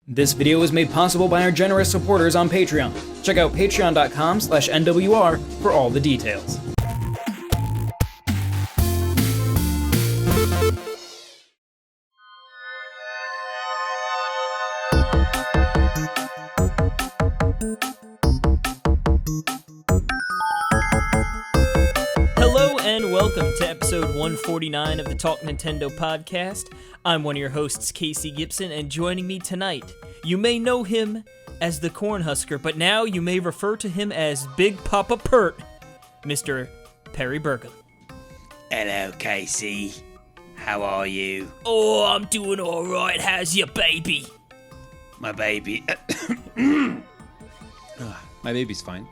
This video was made possible by our generous supporters on Patreon. Check out patreon.com/NWR for all the details. Hello and welcome to episode 149 of the Talk Nintendo podcast. I'm one of your hosts, Casey Gibson, and joining me tonight, you may know him as the Cornhusker, but now you may refer to him as Big Papa Pert, Mr. Perry Burkum. Hello, Casey. How are you? Oh, I'm doing alright. How's your baby? My baby. My baby's fine.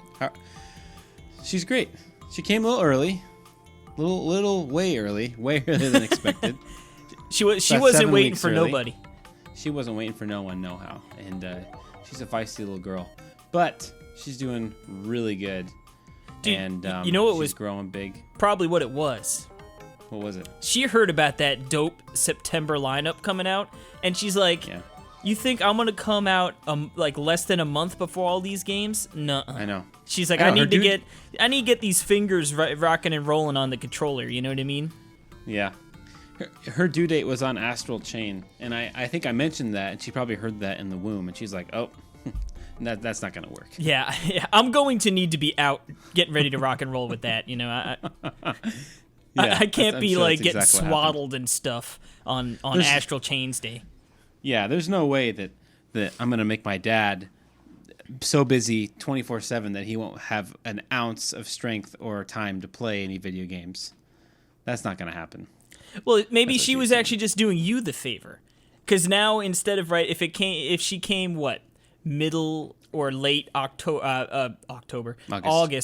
She's great. She came a little early. Way earlier than expected. She wasn't waiting for early. nobody. She wasn't waiting for no one, no how. And she's a feisty little girl. But she's doing really good. Dude, and you know what she's was growing big. Probably what it was. What was it? She heard about that dope September lineup coming out, and she's like, Yeah. You think I'm gonna come out like less than a month before all these games? Nuh-uh. I know. She's like, I I know, need her to get these fingers rocking and rolling on the controller. You know what I mean? Yeah. Her due date was on Astral Chain, and I think I mentioned that, and she probably heard that in the womb, and she's like, oh, that's not going to work. Yeah, I'm going to need to be out getting ready to rock and roll with that. You know, I can't be like getting swaddled and stuff on Astral Chain's day. Yeah, there's no way that I'm going to make my dad so busy 24/7 that he won't have an ounce of strength or time to play any video games. That's not going to happen. Well, maybe she was actually just doing you the favor, because now instead of if she came middle or late August,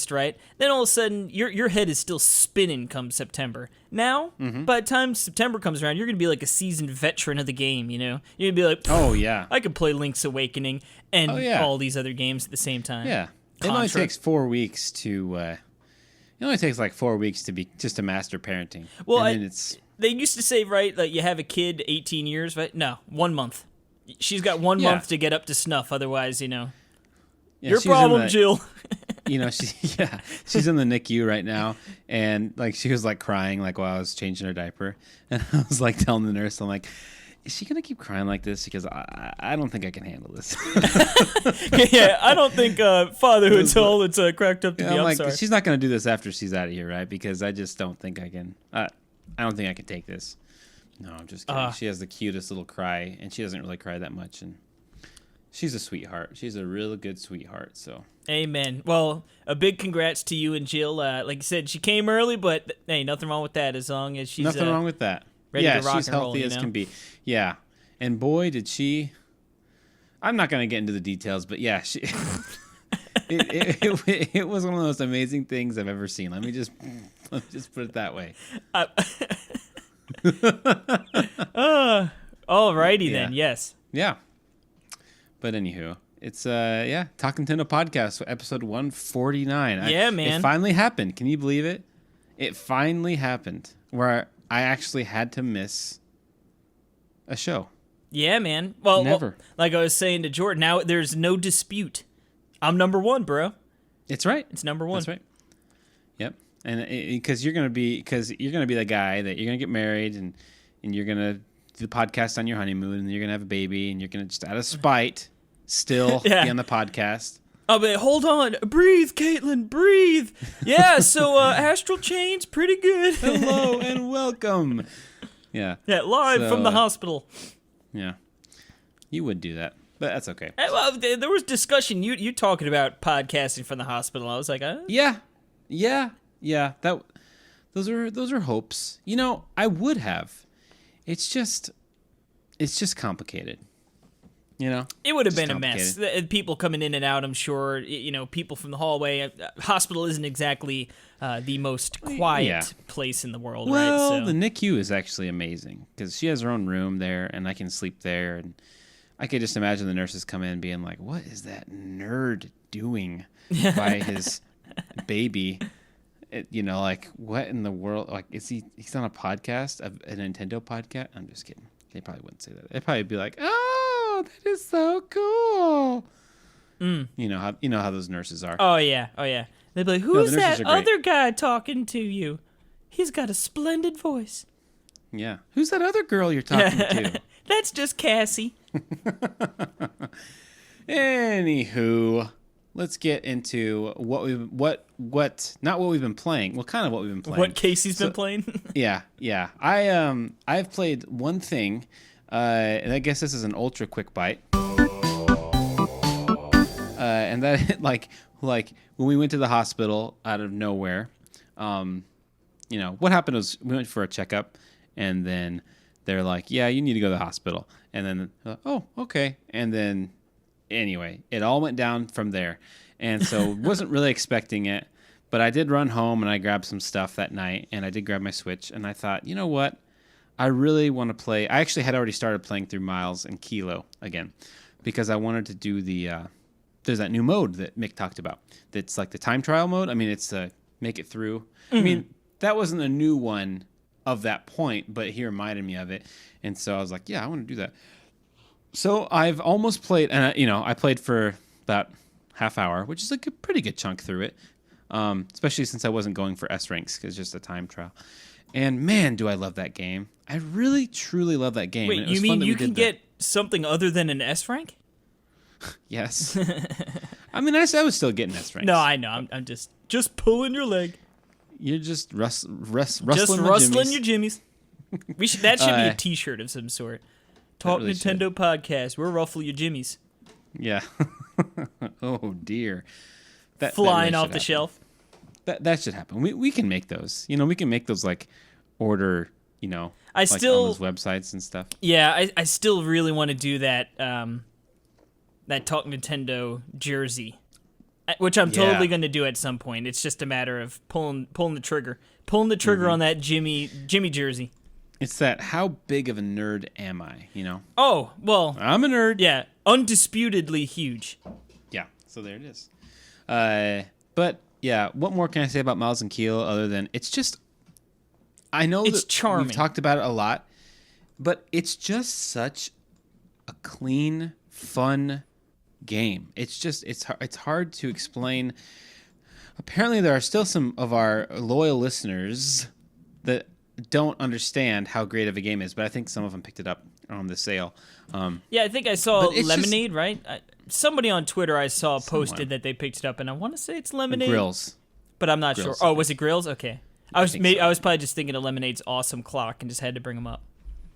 right? Then all of a sudden your head is still spinning come September. Now, by the time September comes around, you're gonna be like a seasoned veteran of the game. You know, you're gonna be like, oh yeah, I could play Link's Awakening and all these other games at the same time. Yeah, Contra. It only takes 4 weeks to. It only takes like 4 weeks to master parenting. Well, and then they used to say, right, like you have a kid 18 years, right? No, 1 month. She's got 1 month to get up to snuff. Otherwise, your problem, Jill. She's in the NICU right now, and like she was like crying like while I was changing her diaper, and I was like telling the nurse, I'm like, is she gonna keep crying like this? Because I don't think I can handle this. Yeah, I don't think fatherhood's all it's cracked up to be. I'm like, sorry. She's not gonna do this after she's out of here, right? Because I just don't think I can. I don't think I can take this. No, I'm just kidding. She has the cutest little cry, and she doesn't really cry that much, and she's a sweetheart. She's a really good sweetheart. So. Amen. Well, a big congrats to you and Jill. Like you said, she came early, but hey, nothing wrong with that as long as she's nothing wrong with that. Ready to rock she's and roll, healthy as can be. Yeah, and boy, did she! I'm not gonna get into the details, but yeah, she. It was one of the most amazing things I've ever seen. Let me just put it that way. Alrighty then. Yes. Yeah. But anywho, it's Talk Nintendo podcast, episode 149. Yeah, man. It finally happened. Can you believe it? It finally happened where I actually had to miss a show. Yeah, man. Well, never. Like I was saying to Jordan, now there's no dispute. I'm number one, bro. It's right. It's number one. That's right. Yep. And because you're gonna be the guy that you're gonna get married and you're gonna do the podcast on your honeymoon and you're gonna have a baby and you're gonna just out of spite still be on the podcast. Oh, but hold on. Breathe, Caitlin, breathe. Yeah, so Astral Chain's pretty good. Hello and welcome. Yeah. Yeah, live from the hospital. Yeah. You would do that, but that's okay. Well, there was discussion. You talking about podcasting from the hospital. I was like, Yeah. Those are hopes. I would have. It's just complicated. It would have been a mess. People coming in and out, I'm sure. People from the hallway. Hospital isn't exactly the most quiet place in the world, right? Well, the NICU is actually amazing because she has her own room there, and I can sleep there. And I could just imagine the nurses come in being like, "What is that nerd doing by his baby?" Like what in the world? Like, he's on a podcast, a Nintendo podcast? I'm just kidding. They probably wouldn't say that. They'd probably be like, "Oh." "Oh, that is so cool." You know how those nurses are. Oh yeah. They'd be like, "Who's that other guy talking to you? He's got a splendid voice." Yeah. Who's that other girl you're talking to? That's just Cassie. Anywho, let's get into what not what we've been playing. Well, kind of what we've been playing. What Casey's been playing? Yeah. I've played one thing, and I guess this is an ultra quick bite. And that like when we went to the hospital out of nowhere, what happened was we went for a checkup, and then they're like, "Yeah, you need to go to the hospital." And then, "Oh, okay." And then, anyway, it all went down from there. And so wasn't really expecting it, but I did run home and I grabbed some stuff that night, and I did grab my Switch, and I thought, you know what? I really want to play. I actually had already started playing through Miles and Kilo again because I wanted to do there's that new mode that Mick talked about. That's like the time trial mode. I mean, it's to make it through. Mm-hmm. I mean, that wasn't a new one of that point, but he reminded me of it. And so I was like, yeah, I want to do that. So I've almost played, and I played for about half hour, which is like a pretty good chunk through it, especially since I wasn't going for S ranks because it's just a time trial. And man, do I love that game. I really, truly love that game. Wait, you mean you can get something other than an S rank? Yes. I mean, I was still getting S ranks. No, I know. I'm just pulling your leg. You're just rustling your jimmies. That should be a T-shirt of some sort. Talk really Nintendo should. Podcast. We're ruffle your jimmies. Yeah. Oh dear. Flying off the shelf. That should happen. We can make those. We can make those like order. On those websites and stuff. Yeah, I still really want to do that. That Talk Nintendo jersey, which I'm totally going to do at some point. It's just a matter of pulling the trigger on that Jimmy jersey. It's that how big of a nerd am I? Oh well, I'm a nerd. Yeah, undisputedly huge. Yeah, so there it is. But yeah, what more can I say about Miles and Kilo other than it's just? I know it's charming. We've talked about it a lot, but it's just such a clean, fun game. It's hard to explain. Apparently there are still some of our loyal listeners that don't understand how great of a game is, but I think some of them picked it up on the sale. Yeah, I think I saw Lemonade, right? Somebody on Twitter I saw posted that they picked it up, and I want to say it's Lemonade. Grills. But I'm not sure. Oh, was it Grills? Okay. I was probably just thinking of Lemonade's awesome clock and just had to bring them up.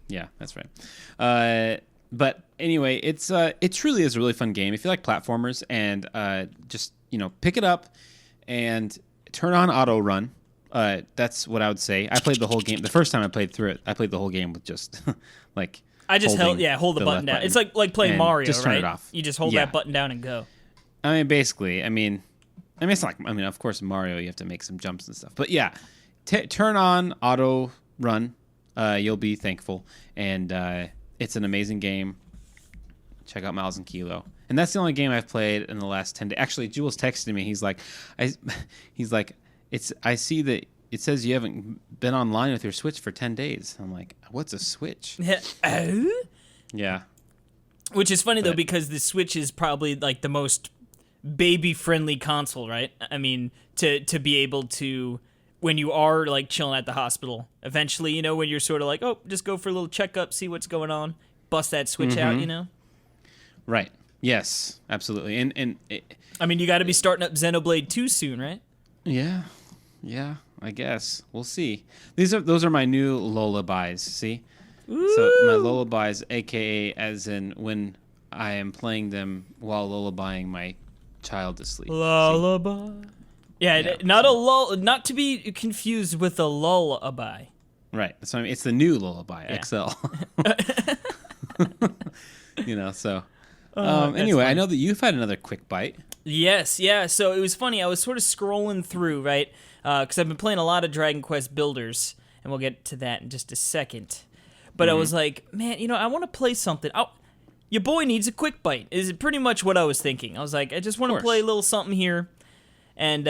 Yeah, that's right. But anyway, it truly is a really fun game. If you like platformers and just pick it up and turn on auto run. That's what I would say. I played the whole game. The first time I played through it, I played the whole game with just like I just hold the button down. It's like playing Mario, just turn right? it off. You just hold that button down and go. I mean, basically. I mean, it's like of course Mario, you have to make some jumps and stuff. But yeah, turn on auto run. You'll be thankful, and it's an amazing game. Check out Miles and Kilo. And that's the only game I've played in the last 10 days. Actually, Jules texted me. He's like, I see that it says you haven't been online with your Switch for 10 days. I'm like, what's a Switch? Yeah. Which is funny, though, because the Switch is probably like the most baby-friendly console, right? I mean, to be able to, when you are like chilling at the hospital, eventually, when you're sort of like, oh, just go for a little checkup, see what's going on, bust that Switch out, Right. Yes, absolutely. And I mean, you got to be starting up Xenoblade 2 soon, right? Yeah, I guess. We'll see. Those are my new lullabies, see? Ooh. So my lullabies, a.k.a. as in when I am playing them while lullabying my child to sleep. Lullaby. Yeah, not to be confused with a lullaby. Right. So it's the new lullaby, XL. So... anyway, I know that you've had another quick bite. Yes, yeah. So it was funny. I was sort of scrolling through, right? Because I've been playing a lot of Dragon Quest Builders, and we'll get to that in just a second. But I was like, man, I want to play something. Your boy needs a quick bite. Is pretty much what I was thinking. I was like, I just want to play a little something here, and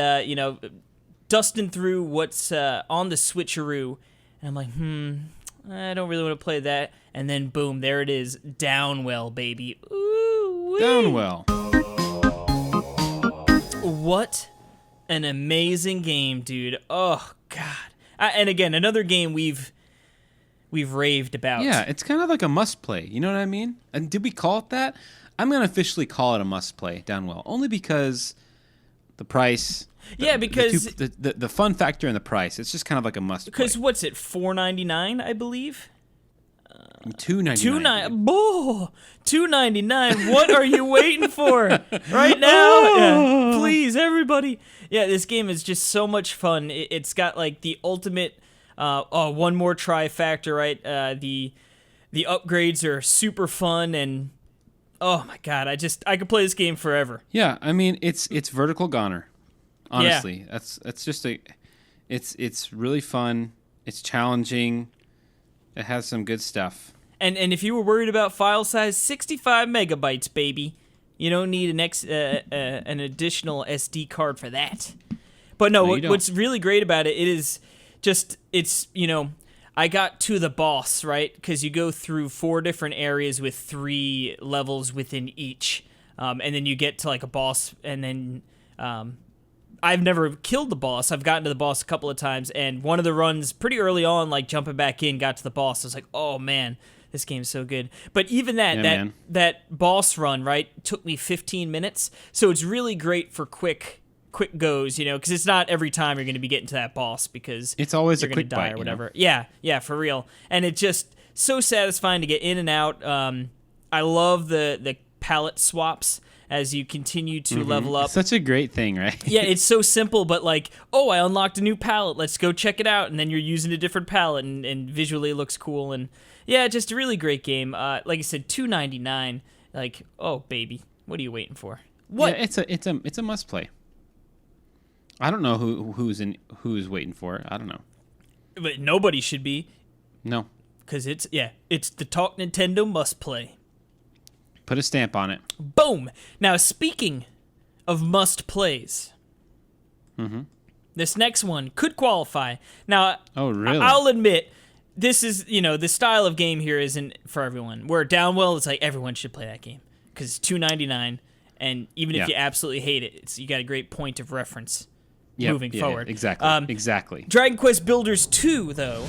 dusting through what's on the Switcheroo, and I'm like, I don't really want to play that. And then boom, there it is, Downwell, baby. Ooh, Downwell. What an amazing game, dude. Oh God. And again, another game we've raved about. Yeah, it's kind of like a must play. You know what I mean? And did we call it that? I'm gonna officially call it a must play, Downwell, only because the price. Because the fun factor and the price. It's just kind of like a must play. Because what's it? $4.99, I believe. $2.99. $2.99. What are you waiting for? Right now? Yeah, please, everybody. Yeah, this game is just so much fun. It's got like the ultimate one more try factor, right? The upgrades are super fun, and oh my God, I could play this game forever. Yeah, I mean it's vertical goner. Honestly, that's just it's really fun. It's challenging. It has some good stuff. And if you were worried about file size, 65 megabytes, baby. You don't need an additional SD card for that. But no, what's really great about it is just, I got to the boss, right? Because you go through 4 different areas with 3 levels within each. And then you get to like a boss, and then I've never killed the boss. I've gotten to the boss a couple of times, and one of the runs pretty early on, like jumping back in, got to the boss. I was like, oh man, this game's so good. But even that boss run, right, took me 15 minutes. So it's really great for quick goes, because it's not every time you're going to be getting to that boss, because it's always you're a quick die bite or whatever. Yeah, for real. And it's just so satisfying to get in and out. I love the palette swaps as you continue to level up. It's such a great thing, right? Yeah, it's so simple, but like, oh, I unlocked a new palette. Let's go check it out. And then you're using a different palette, and visually it looks cool. And yeah, just a really great game. Like I said, $2.99. Like, oh baby, what are you waiting for? What? Yeah, it's a must play. I don't know who's waiting for it. I don't know. But nobody should be. No. Because it's the Talk Nintendo must play. Put a stamp on it. Boom. Now, speaking of must plays, this next one could qualify. Now, oh really? I'll admit, this is the style of game here isn't for everyone. Where Downwell, it's like everyone should play that game because it's $2.99, and even if you absolutely hate it, you got a great point of reference moving forward. Exactly. Exactly. Dragon Quest Builders 2, though.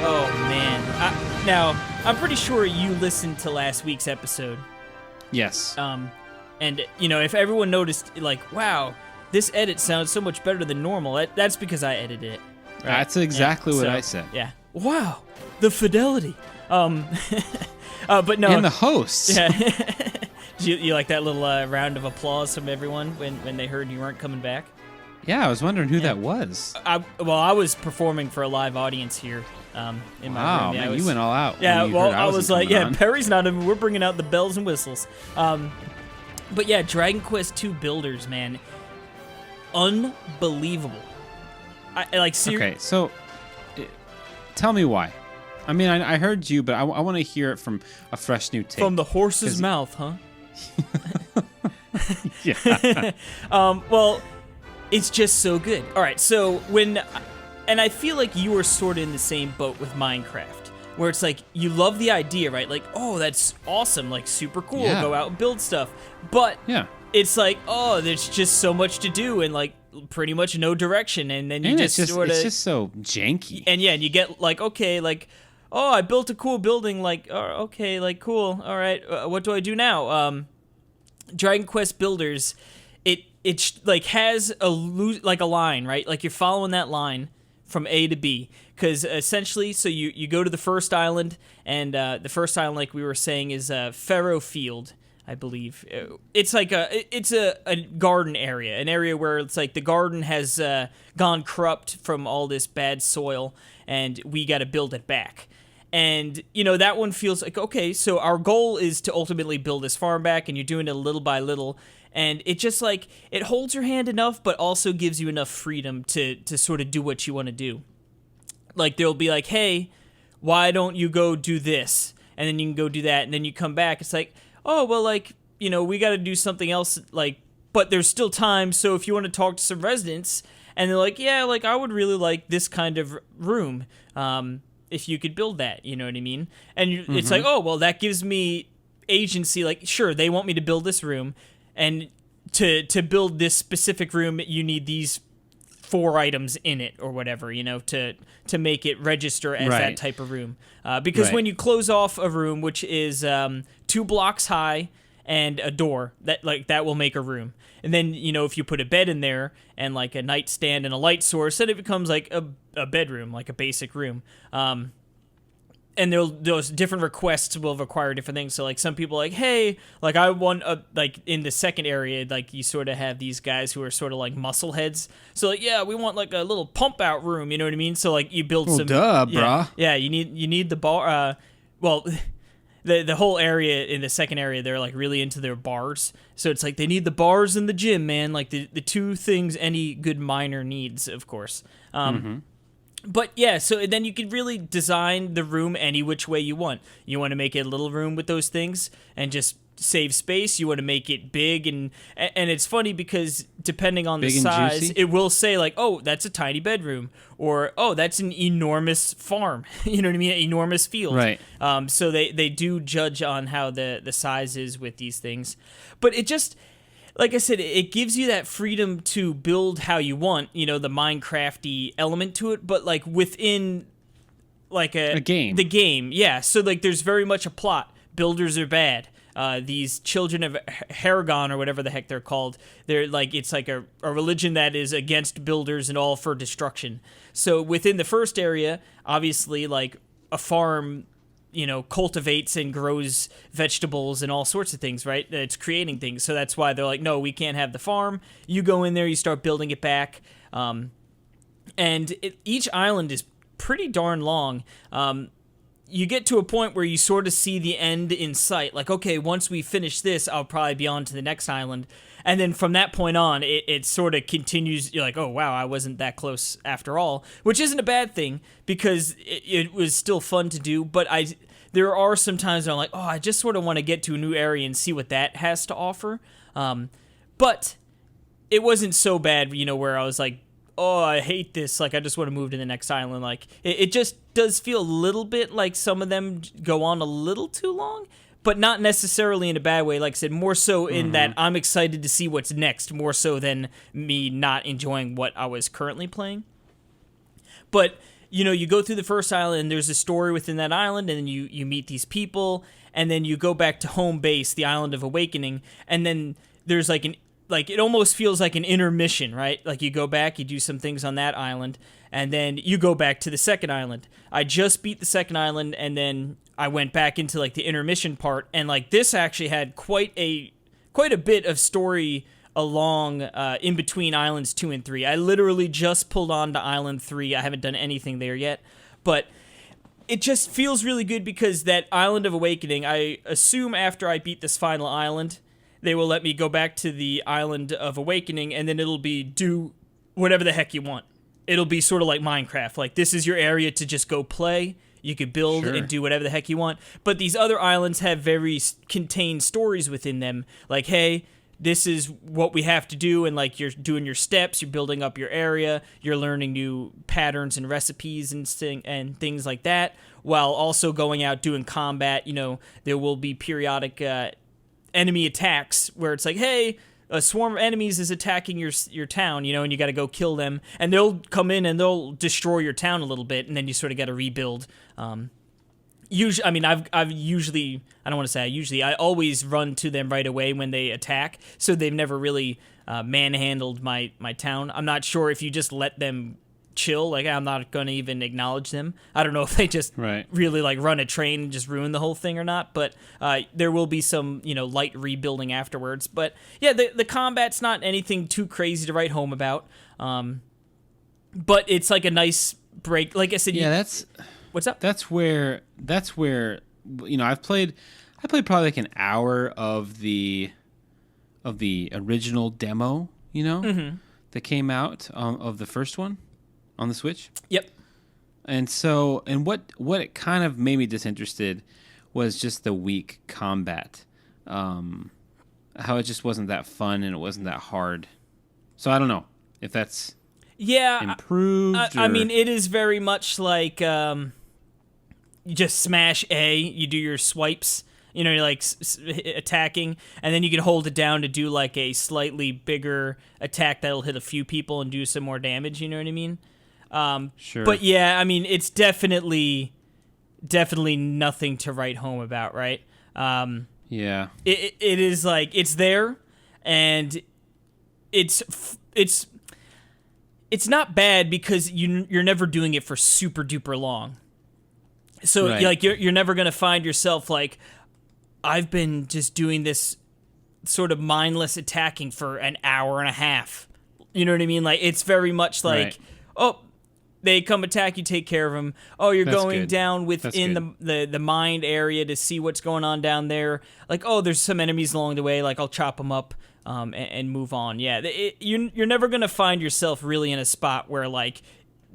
Oh, man. Now, I'm pretty sure you listened to last week's episode. Yes. And, if everyone noticed, like, wow, this edit sounds so much better than normal, that's because I edited it. Right? That's exactly what I said. Yeah. Wow, the fidelity. But no. And the hosts. Yeah. you like that little round of applause from everyone when they heard you weren't coming back? Yeah, I was wondering who that was. I was performing for a live audience here in my room. Yeah, man, you went all out. Yeah, I was like, Perry's not in. We're bringing out the bells and whistles. But yeah, Dragon Quest 2 Builders, man, unbelievable. Okay, so tell me why. I mean, I heard you, but I want to hear it from a fresh new take. From the horse's mouth, huh? Yeah. Well, it's just so good. All right, so and I feel like you were sort of in the same boat with Minecraft, where it's like you love the idea, right? Like, oh, that's awesome, like super cool, go out and build stuff. But it's like, oh, there's just so much to do and like pretty much no direction, and then you just sort of, it's just so janky. And yeah, and you get like, okay, like, oh, I built a cool building, like, oh, okay, like cool, all right, what do I do now? Dragon Quest Builders, it like has a line, right? Like you're following that line from A to B, because essentially, so you go to the first island, and the first island, like we were saying, is Pharaoh Field, I believe. It's like a garden area, an area where it's like the garden has gone corrupt from all this bad soil, and we got to build it back. And, that one feels like, okay, so our goal is to ultimately build this farm back, and you're doing it little by little. And it just, like, it holds your hand enough, but also gives you enough freedom to sort of do what you want to do. Like, they'll be like, hey, why don't you go do this? And then you can go do that, and then you come back. It's like, oh, well, like, we got to do something else, like, but there's still time. So if you want to talk to some residents and they're like, yeah, like I would really like this kind of room, if you could build that, you know what I mean? And it's like, oh, well, that gives me agency. Like, sure, they want me to build this room, and to build this specific room, you need these 4 items in it or whatever, you know, to make it register as that type of room. Because when you close off a room, which is 2 blocks high and a door, that will make a room. And then, you know, if you put a bed in there and like a nightstand and a light source, then it becomes like a bedroom, like a basic room. And those different requests will require different things. So like some people are like, hey, like I want like in the second area, like you sort of have these guys who are sort of like muscle heads. So like, yeah, we want like a little pump out room, you know what I mean? So like you build some. Duh, yeah, brah. Yeah, you need the bar. Well, the whole area in the second area, they're like really into their bars. So it's like they need the bars and the gym, man. Like the 2 things any good miner needs, of course. But yeah, so then you can really design the room any which way you want. You want to make it a little room with those things and just save space. You want to make it big, and it's funny because depending on the size, it will say like, oh, that's a tiny bedroom, or oh, that's an enormous farm. You know what I mean? An enormous field. Right. So they do judge on how the size is with these things, but it just. Like I said, it gives you that freedom to build how you want, you know, the Minecraft-y element to it, but like within like a game. The game, yeah. So like there's very much a plot. Builders are bad. These children of Haragon or whatever the heck they're called, they're like, it's like a religion that is against builders and all for destruction. So within the first area, obviously like a farm, you know, cultivates and grows vegetables and all sorts of things, right? It's creating things. So that's why they're like, no, we can't have the farm. You go in there, you start building it back. Each island is pretty darn long. You get to a point where you sort of see the end in sight. Like, okay, once we finish this, I'll probably be on to the next island. And then from that point on, it sort of continues. You're like, oh, wow, I wasn't that close after all, which isn't a bad thing because it was still fun to do. But there are some times where I'm like, oh, I just sort of want to get to a new area and see what that has to offer. But it wasn't so bad, you know, where I was like, oh, I hate this. Like, I just want to move to the next island. Like, it just does feel a little bit like some of them go on a little too long. But not necessarily in a bad way. Like I said, more so in that I'm excited to see what's next, more so than me not enjoying what I was currently playing. But, you know, you go through the first island, and there's a story within that island, and then you meet these people, and then you go back to home base, the Island of Awakening, and then there's like it almost feels like an intermission, right? Like you go back, you do some things on that island, and then you go back to the second island. I just beat the second island, and then I went back into like the intermission part, and like this actually had quite a bit of story along in between islands 2 and 3. I literally just pulled on to island 3. I haven't done anything there yet, but it just feels really good because that Island of Awakening, I assume after I beat this final island, they will let me go back to the Island of Awakening, and then it'll be do whatever the heck you want. It'll be sort of like Minecraft. Like, this is your area to just go play. You could build and do whatever the heck you want. But these other islands have very contained stories within them. Like, hey, this is what we have to do. And, like, you're doing your steps. You're building up your area. You're learning new patterns and recipes and things like that. While also going out doing combat. You know, there will be periodic enemy attacks where it's like, hey, a swarm of enemies is attacking your town, you know, and you got to go kill them, and they'll come in and they'll destroy your town a little bit, and then you sort of got to rebuild. Usually, I mean, I always run to them right away when they attack, so they've never really manhandled my town. I'm not sure if you just let them chill, like I'm not going to even acknowledge them. I don't know if they just really like run a train and just ruin the whole thing or not, but there will be some, you know, light rebuilding afterwards. But yeah, the combat's not anything too crazy to write home about, but it's like a nice break. Like I said, what's up? That's where you know, I played probably like an hour of the original demo, you know, that came out of the first one on the Switch. Yep. And so, and what it kind of made me disinterested was just the weak combat. how it just wasn't that fun and it wasn't that hard. So I don't know if that's improved. I mean, it is very much like you just smash A, you do your swipes, you know, you're like attacking, and then you can hold it down to do like a slightly bigger attack that'll hit a few people and do some more damage, you know what I mean? Sure. But yeah, I mean, it's definitely nothing to write home about, right? Yeah. It is like, it's there, and it's not bad because you're never doing it for super duper long. So Right. like you're never gonna find yourself like, I've been just doing this sort of mindless attacking for an hour and a half. You know what I mean? Like, it's very much like, Right. oh, they come attack you, take care of them. Oh, you're That's going good. down That's within the mined area to see what's going on down there. Like, oh, there's some enemies along the way. Like, I'll chop them up and move on. Yeah, you're never gonna find yourself really in a spot where like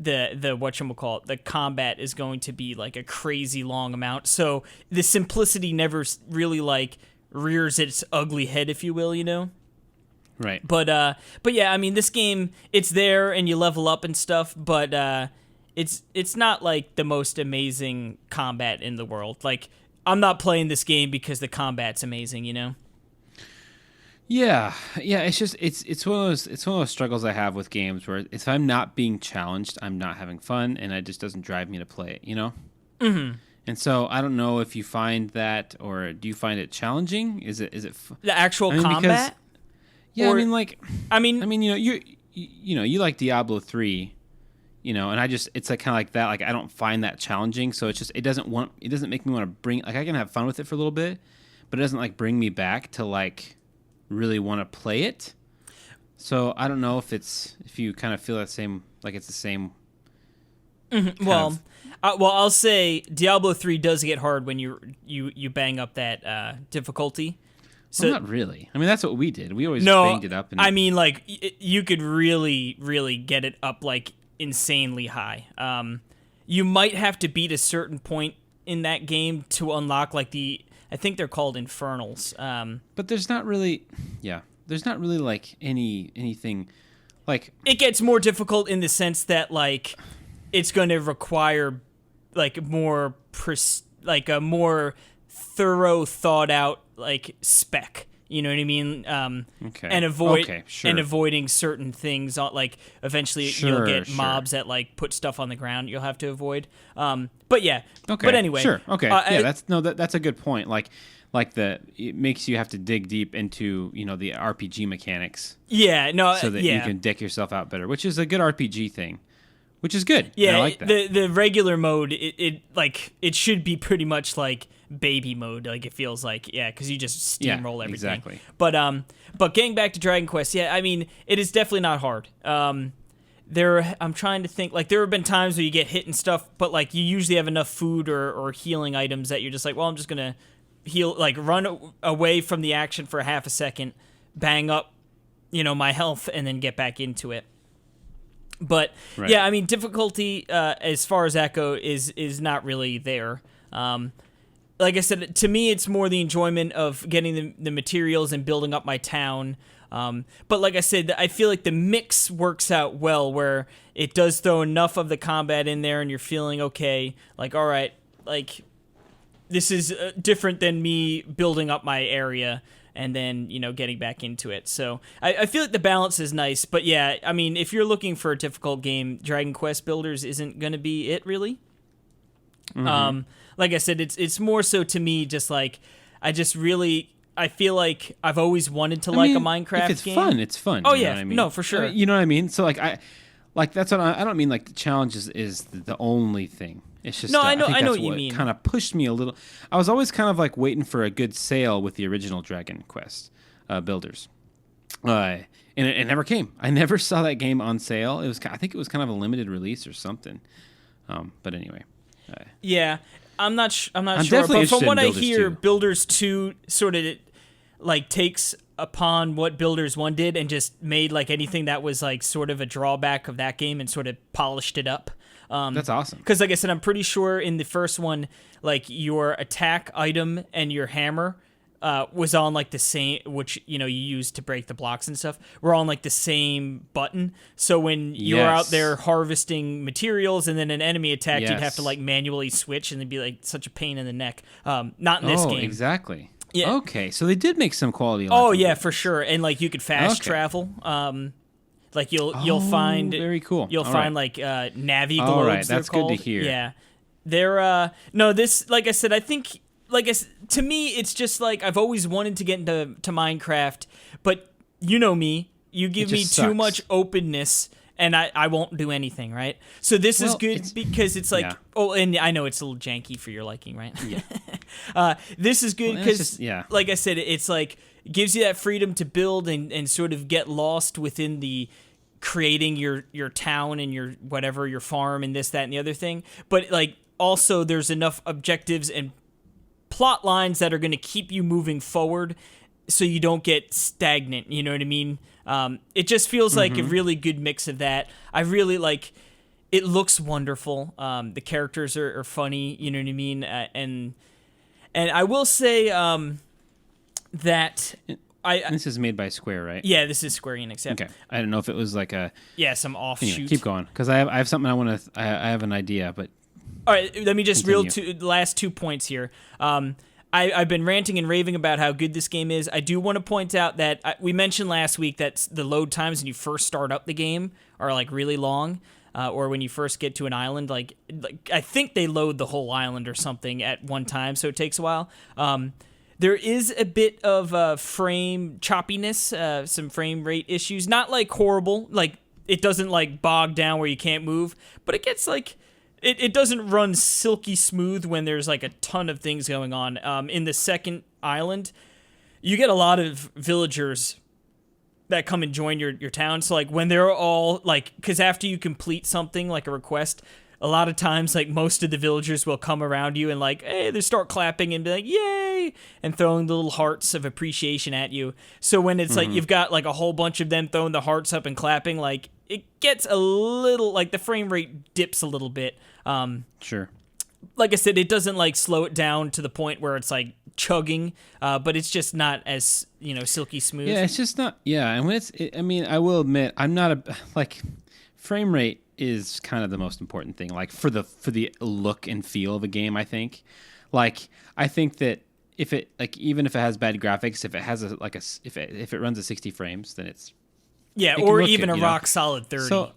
the whatchamacallit, the combat is going to be like a crazy long amount. So the simplicity never really like rears its ugly head, if you will, you know. Right. But yeah, I mean, this game, it's there and you level up and stuff, but it's not like the most amazing combat in the world. Like, I'm not playing this game because the combat's amazing, you know? Yeah. It's just it's one of those struggles I have with games where if I'm not being challenged, I'm not having fun, and it just doesn't drive me to play it, you know? Mm-hmm. And so I don't know if you find that, or do you find it challenging? Is it The actual combat? Because, yeah, Or- I mean, you like Diablo 3, you know, and it's like kind of like that. Like, I don't find that challenging, so it doesn't make me want to bring, like, I can have fun with it for a little bit, but it doesn't like bring me back to like really want to play it. So I don't know if you kind of feel that same, like it's the same. Well, I'll say Diablo 3 does get hard when you bang up that difficulty. So Well, not really. I mean, that's what we did. We always no, banged it up. And I mean, like you could really, really get it up like insanely high. You might have to beat a certain point in that game to unlock like I think they're called infernals. But there's not really like anything like. It gets more difficult in the sense that like it's going to require like a more thorough, thought out like spec. You know what I mean? Okay. And Sure. avoiding certain things. Like eventually you'll get mobs that like put stuff on the ground. You'll have to avoid. But yeah. Okay. But anyway. Sure. Okay. Yeah. That's a good point. Like it makes you have to dig deep into the RPG mechanics. Yeah. No. So that you can deck yourself out better, which is a good RPG thing. Which is good. Yeah. I like that. The regular mode, it should be pretty much like baby mode. Like it feels like, because you just steamroll everything. Exactly. But getting back to Dragon Quest, I mean, it is definitely not hard. I'm trying to think, like there have been times where you get hit and stuff, but like you usually have enough food or healing items that you're just like, well, I'm just gonna heal, like run away from the action for half a second, bang up, my health, and then get back into it. But Right. yeah, I mean, difficulty as far as that goes is not really there. Like I said, to me, it's more the enjoyment of getting the materials and building up my town. But like I said, I feel like the mix works out well, where it does throw enough of the combat in there, and you're feeling okay. Like, all right, like this is different than me building up my area and then getting back into it. So I feel like the balance is nice. But yeah, I mean, if you're looking for a difficult game, Dragon Quest Builders isn't going to be it, really. Mm-hmm. Like I said, it's more so to me just like I feel like I've always wanted to like a Minecraft if it's game. fun, it's fun. Oh you know yeah, what I mean? no, for sure. You know what I mean? So like that's what I don't mean. Like the challenge is the only thing. It's just No, I I know think that's what you mean. Kind of pushed me a little. I was always kind of like waiting for a good sale with the original Dragon Quest Builders, and it never came. I never saw that game on sale. I think it was kind of a limited release or something. But anyway. Yeah, I'm not sure, definitely but from interested what in I Builders hear, 2. Builders 2 sort of like takes upon what Builders 1 did and just made like anything that was like sort of a drawback of that game and sort of polished it up. That's awesome. Because like I said, I'm pretty sure in the first one, like your attack item and your hammer was on like the same, which you use to break the blocks and stuff, were on like the same button. So when you're out there harvesting materials and then an enemy attacked, you'd have to like manually switch, and it'd be like such a pain in the neck. Not in this game. Exactly. Yeah. Okay, so they did make some quality. Oh yeah, for sure. And like you could fast travel. Like you'll find very cool. You'll find like Navi globes. All right, that's good to hear. Yeah, they're no this like I said. I think to me it's just like I've always wanted to get into Minecraft, but you know me, you give me too much openness. And I won't do anything, right? So this is good because it's like, and I know it's a little janky for your liking, right? Yeah. This is good because, like I said, it's like gives you that freedom to build and sort of get lost within the creating your town and your whatever, your farm and this, that, and the other thing. But like also there's enough objectives and plot lines that are going to keep you moving forward so you don't get stagnant, you know what I mean? It just feels like a really good mix of that. I really like. It looks wonderful. The characters are funny, you know what I mean? And I will say that this is made by Square, right? Yeah, this is Square Enix. Yeah. Okay, I don't know if it was like some offshoot. Anyway, keep going because I have something I want to. I have an idea, but all right. Let me just the last 2 points here. I've been ranting and raving about how good this game is. I do want to point out that we mentioned last week that the load times when you first start up the game are like really long, or when you first get to an island, like I think they load the whole island or something at one time, so it takes a while. There is a bit of frame choppiness, some frame rate issues. Not like horrible, like it doesn't like bog down where you can't move, but it gets like. It doesn't run silky smooth when there's like a ton of things going on. In the second island, you get a lot of villagers that come and join your town. So like when they're all like, because after you complete something like a request, a lot of times like most of the villagers will come around you and like, hey, they start clapping and be like, yay, and throwing the little hearts of appreciation at you. So when it's like you've got like a whole bunch of them throwing the hearts up and clapping, like it gets a little like the frame rate dips a little bit. Sure. Like I said, it doesn't like slow it down to the point where it's like chugging, but it's just not as silky smooth. Yeah, it's just not. Yeah, and when I mean, I will admit, I'm not frame rate is kind of the most important thing. Like for the look and feel of a game, I think. Like I think that if it even if it has bad graphics, if it has if it runs at 60 frames, then it's or even good, a rock solid 30. So,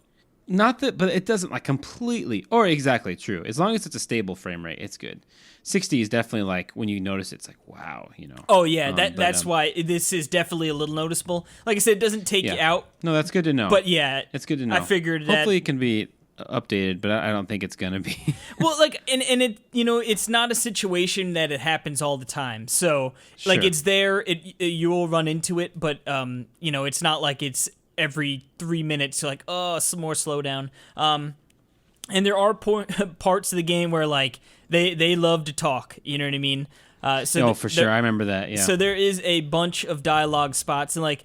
not that, but it doesn't like completely, or exactly true. As long as it's a stable frame rate, it's good. 60 is definitely like when you notice it's like, wow, Oh yeah, that's why this is definitely a little noticeable. Like I said, it doesn't take you out. No, that's good to know. But yeah, it's good to know. I figured that. Hopefully it can be updated, but I don't think it's gonna be. Well, like, and it, it's not a situation that it happens all the time. So like, it's there. You will run into it, but it's not like it's every 3 minutes, you're like, oh, some more slowdown. And there are parts of the game where like they love to talk. You know what I mean? For sure, I remember that. Yeah. So there is a bunch of dialogue spots, and like,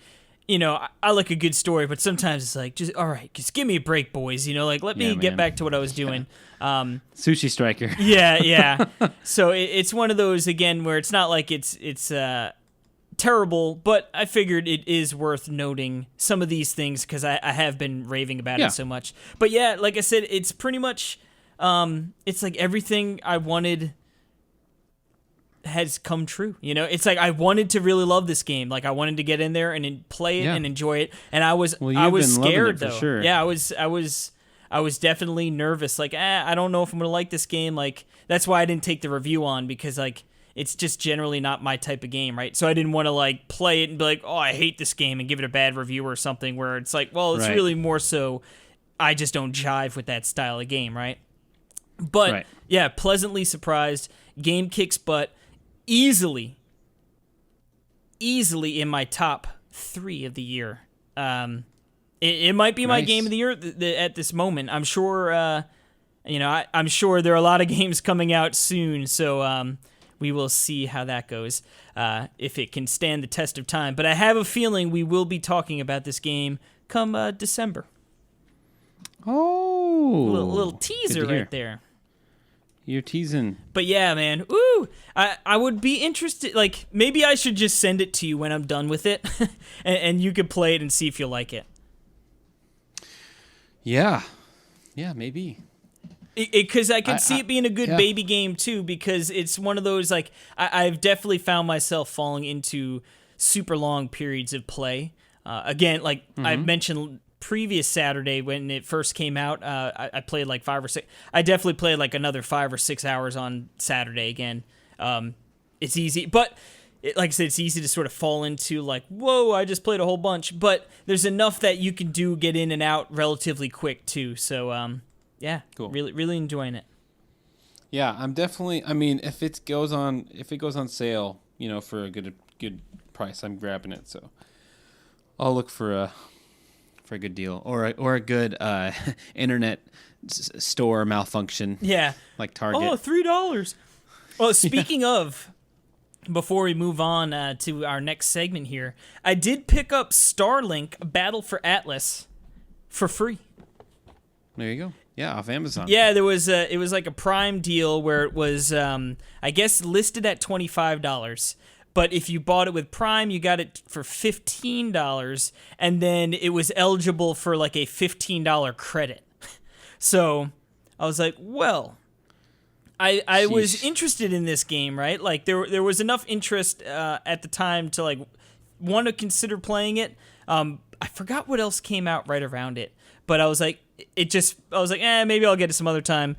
I like a good story, but sometimes it's like, just all right, just give me a break, boys. Like let me get back to what I was doing. Sushi Striker. Yeah. So it's one of those again where it's not like it's terrible, but I figured it is worth noting some of these things because I have been raving about it so much. But yeah, like I said, it's pretty much it's like everything I wanted has come true. It's like I wanted to really love this game. Like I wanted to get in there and play it and enjoy it. And I was scared though. Sure. Yeah, I was definitely nervous. Like I don't know if I'm gonna like this game. Like that's why I didn't take the review on because like. It's just generally not my type of game, right? So I didn't want to like play it and be like, oh, I hate this game and give it a bad review or something where it's like, well, it's really more so I just don't jive with that style of game, right? But yeah, pleasantly surprised. Game kicks butt. Easily in my top 3 of the year. It might be my game of the year at this moment. I'm sure, I'm sure there are a lot of games coming out soon, so we will see how that goes, if it can stand the test of time. But I have a feeling we will be talking about this game come December. Oh. A little teaser right there. You're teasing. But yeah, man. Ooh, I would be interested. Like, maybe I should just send it to you when I'm done with it, and you could play it and see if you'll like it. Yeah, maybe. Because I could see it being a good baby game too. Because it's one of those like I've definitely found myself falling into super long periods of play. Again, like I mentioned previous Saturday when it first came out, I played like 5 or 6. I definitely played like another 5 or 6 hours on Saturday again. It's easy, but like I said, it's easy to sort of fall into like, whoa, I just played a whole bunch. But there's enough that you can get in and out relatively quick too. So yeah, cool. Really enjoying it. Yeah, I'm definitely. I mean, if it goes on sale, for a good price, I'm grabbing it. So I'll look for a good deal or a good internet store malfunction. Yeah, like Target. Oh, $3. Well, speaking of, before we move on to our next segment here, I did pick up Starlink: Battle for Atlas for free. There you go. Yeah, off Amazon. Yeah, it was like a Prime deal where it was, I guess, listed at $25. But if you bought it with Prime, you got it for $15, and then it was eligible for like a $15 credit. So I was like, well, I was interested in this game, right? Like there was enough interest at the time to like want to consider playing it. I forgot what else came out right around it, but I was like, maybe I'll get it some other time.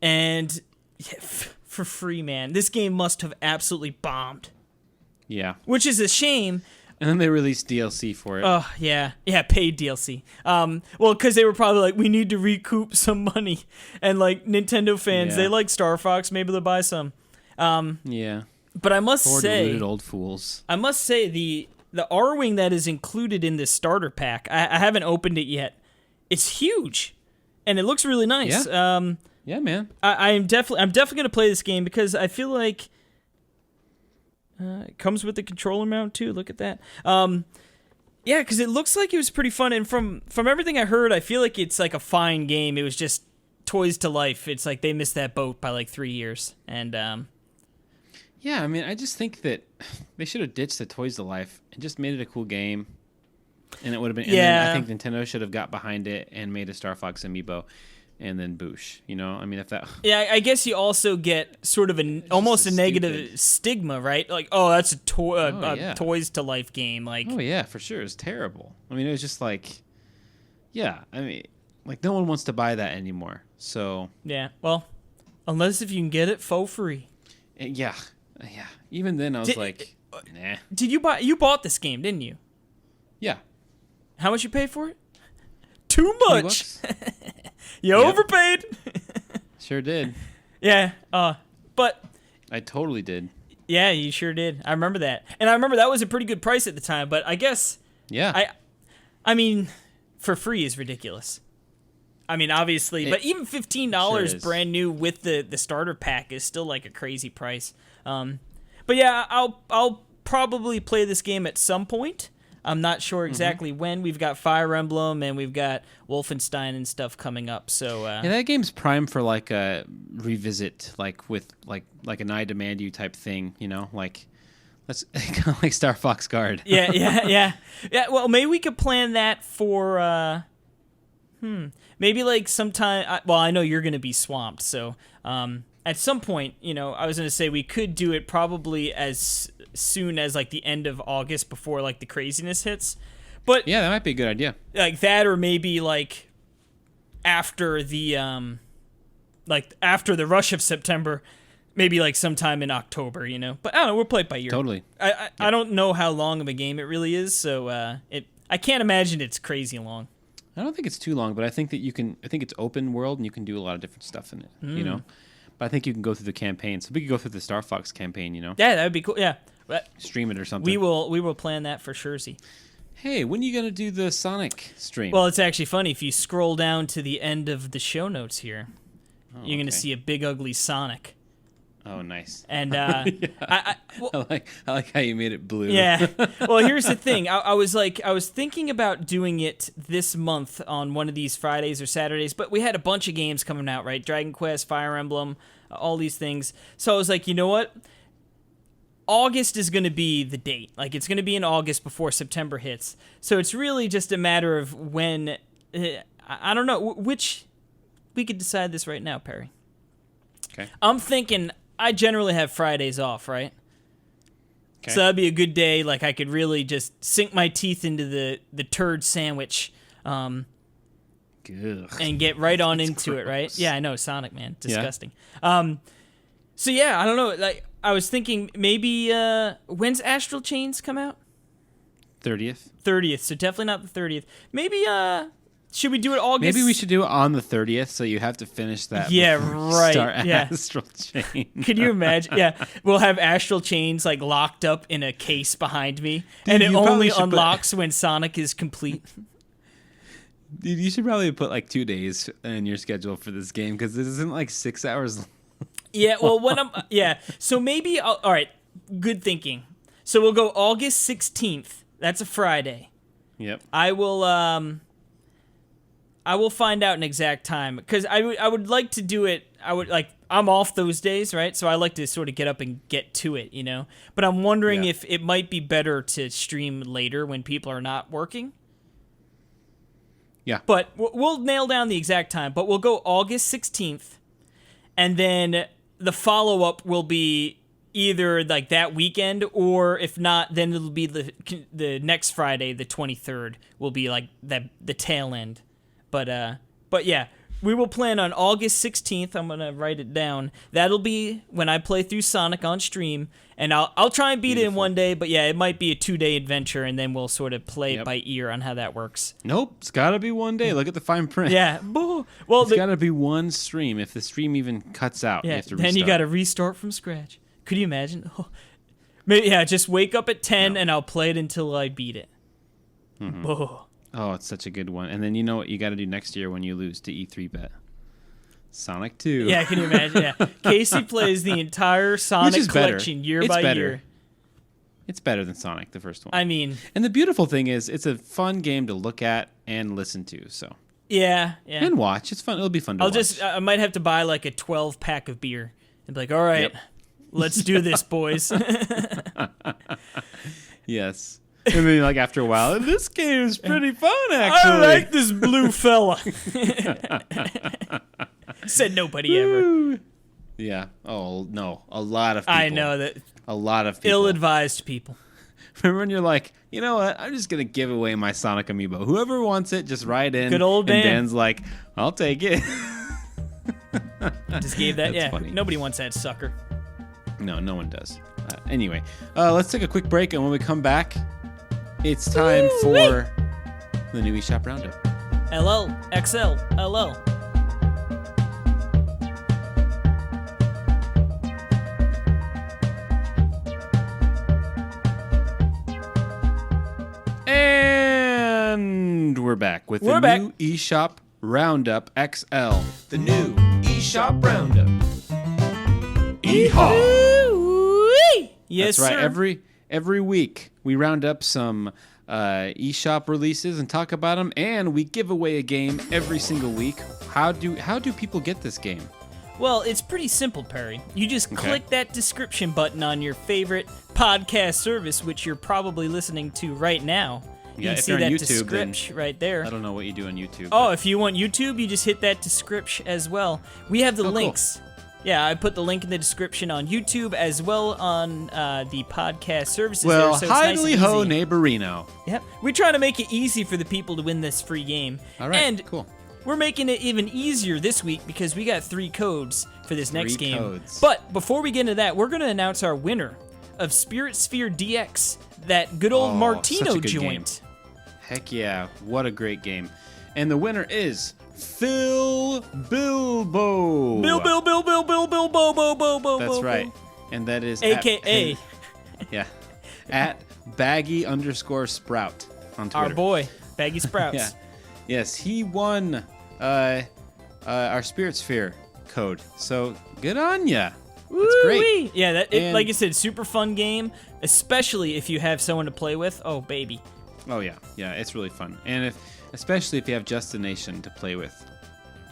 And yeah, for free, man, this game must have absolutely bombed. Yeah. Which is a shame. And then they released DLC for it. Oh, yeah. Yeah, paid DLC. Well, because they were probably like, we need to recoup some money. And, like, Nintendo fans, they like Star Fox. Maybe they'll buy some. Yeah. But I must say... deluded old fools. I must say, the R-Wing that is included in this starter pack, I haven't opened it yet. It's huge. And it looks really nice. Yeah, yeah, man. I'm definitely going to play this game because I feel like... it comes with the controller mount too. Look at that. Yeah, because it looks like it was pretty fun. And from everything I heard, I feel like it's like a fine game. It was just Toys to Life. It's like they missed that boat by like 3 years. And yeah, I mean, I just think that they should have ditched the Toys to Life and just made it a cool game. And it would have been. Yeah. And then I think Nintendo should have got behind it and made a Star Fox amiibo. And then boosh, I mean, if that... Yeah, I guess you also get sort of almost a negative stigma, right? Like, oh, that's a Toys to Life game. Like, oh, yeah, for sure. It's terrible. I mean, it was just like... Yeah, I mean, like, no one wants to buy that anymore, so... Yeah, well, unless if you can get it for free. Yeah. Even then, I was like, nah. You bought this game, didn't you? Yeah. How much you pay for it? Too much. You overpaid. Sure did. Yeah, but I totally did. Yeah, you sure did. I remember that. And I remember that was a pretty good price at the time, but I guess I mean, for free is ridiculous. I mean, obviously, but even $15 sure brand new with the starter pack is still like a crazy price. But yeah, I'll probably play this game at some point. I'm not sure exactly when. We've got Fire Emblem and we've got Wolfenstein and stuff coming up. So yeah, that game's prime for like a revisit, like with like an I Demand You type thing, like that's kind of like Star Fox Guard. Yeah. Well, maybe we could plan that for maybe like sometime. Well, I know you're going to be swamped, so at some point, I was going to say we could do it probably as soon as like the end of August before like the craziness hits. But yeah, that might be a good idea. Like that, or maybe like after the after the rush of September, maybe like sometime in October, But I don't know, we'll play it by ear. Totally. I don't know how long of a game it really is, so I can't imagine it's crazy long. I don't think it's too long, but I think that I think it's open world and you can do a lot of different stuff in it, But I think you can go through the campaign. So we could go through the Star Fox campaign, Yeah, that would be cool. Yeah. Stream it or something. We will plan that for sure. Hey, when are you going to do the Sonic stream? Well, it's actually funny. If you scroll down to the end of the show notes here, you're going to see a big ugly Sonic. Oh, nice. And I like how you made it blue. yeah. Well, here's the thing. I was thinking about doing it this month on one of these Fridays or Saturdays, but we had a bunch of games coming out, right? Dragon Quest, Fire Emblem, all these things. So I was like, you know what? August is going to be the date. Like, it's going to be in August before September hits. So it's really just a matter of when. I don't know which. We could decide this right now, Perry. Okay. I'm thinking I generally have Fridays off, right? Okay. So that'd be a good day. Like, I could really just sink my teeth into the turd sandwich, and get right on into it, right? Yeah, I know, Sonic, man, disgusting. Yeah. So yeah, I don't know. Like, I was thinking maybe when's Astral Chains come out? 30th. 30th. So definitely not the 30th. Maybe should we do it August? Maybe we should do it on the 30th, so you have to finish that. Yeah, right. Start yeah. Astral Chain. Can you imagine? Yeah, we'll have Astral Chains like locked up in a case behind me, Dude, and it you only probably should unlocks when Sonic is complete. Dude, you should probably put like 2 days in your schedule for this game because it isn't like 6 hours. Yeah, well, so maybe all right. Good thinking. So we'll go August 16th. That's a Friday. Yep. I will find out an exact time because I would like to do it. I'm off those days, right? So I like to sort of get up and get to it, you know. But I'm wondering if it might be better to stream later when people are not working. Yeah. But we'll nail down the exact time. But we'll go August 16th, and then the follow-up will be either like that weekend, or if not, then it'll be the next Friday, the 23rd, will be like the tail end. But yeah, we will plan on August 16th. I'm gonna write it down. That'll be when I play through Sonic on stream, and I'll try and beat it in one day. But yeah, it might be a 2-day adventure, and then we'll sort of play it by ear on how that works. Nope, it's gotta be one day. Look at the fine print. Yeah, well, it's gotta be one stream. If the stream even cuts out, you have to restart. Then you gotta restart from scratch. Could you imagine? Oh. Maybe, just wake up at 10 and I'll play it until I beat it. Mm-hmm. Oh. Oh, it's such a good one. And then you know what you got to do next year when you lose to E3 bet? Sonic 2. Yeah, can you imagine? Yeah. Casey plays the entire Sonic collection year by year. It's better than Sonic, the first one. I mean... And the beautiful thing is, it's a fun game to look at and listen to, so... Yeah. And watch. It's fun. It'll be fun to watch. I might have to buy like a 12-pack of beer and be like, all right, let's do this, boys. Yes. And then, like, after a while, this game is pretty fun, actually. I like this blue fella. Said nobody ever. Yeah. Oh, no. A lot of people. I know that. A lot of people. Ill-advised people. Remember when you're like, you know what? I'm just going to give away my Sonic Amiibo. Whoever wants it, just write in. Good old Dan. And Dan's like, I'll take it. Just gave that. That's funny. Nobody wants that sucker. No, no one does. Anyway, let's take a quick break, and when we come back, it's time for the new eShop Roundup. LL, XL, LL. And we're back with the new eShop Roundup XL. The new eShop Roundup. eHaw. Yes, That's right. sir. Every week we round up some eShop releases and talk about them, and we give away a game every single week. How do people get this game? Well, it's pretty simple, Perry. You just click that description button on your favorite podcast service, which you're probably listening to right now. Yeah, you if see you're on that YouTube, description right there. I don't know what you do on YouTube. Oh, if you want YouTube, you just hit that description as well. We have the links. Cool. Yeah, I put the link in the description on YouTube as well on the podcast services. Well, there, so hidely ho, neighborino. Yep, we try to make it easy for the people to win this free game. All right, and cool. We're making it even easier this week because we got 3 codes for this next game. Codes. But before we get into that, we're going to announce our winner of Spirit Sphere DX, that good old Martino joint. Game. Heck yeah, what a great game. And the winner is Phil Bilbo. Bilbo. That's right. And that is AKA. At Baggy_Sprout on Twitter. Our boy, Baggy Sprouts. Yeah. Yes, he won our Spirit Sphere code. So good on ya. That's great. Woo-wee. Yeah, And- like I said, super fun game, especially if you have someone to play with. Oh, baby. Oh yeah, it's really fun, and especially if you have Justination to play with,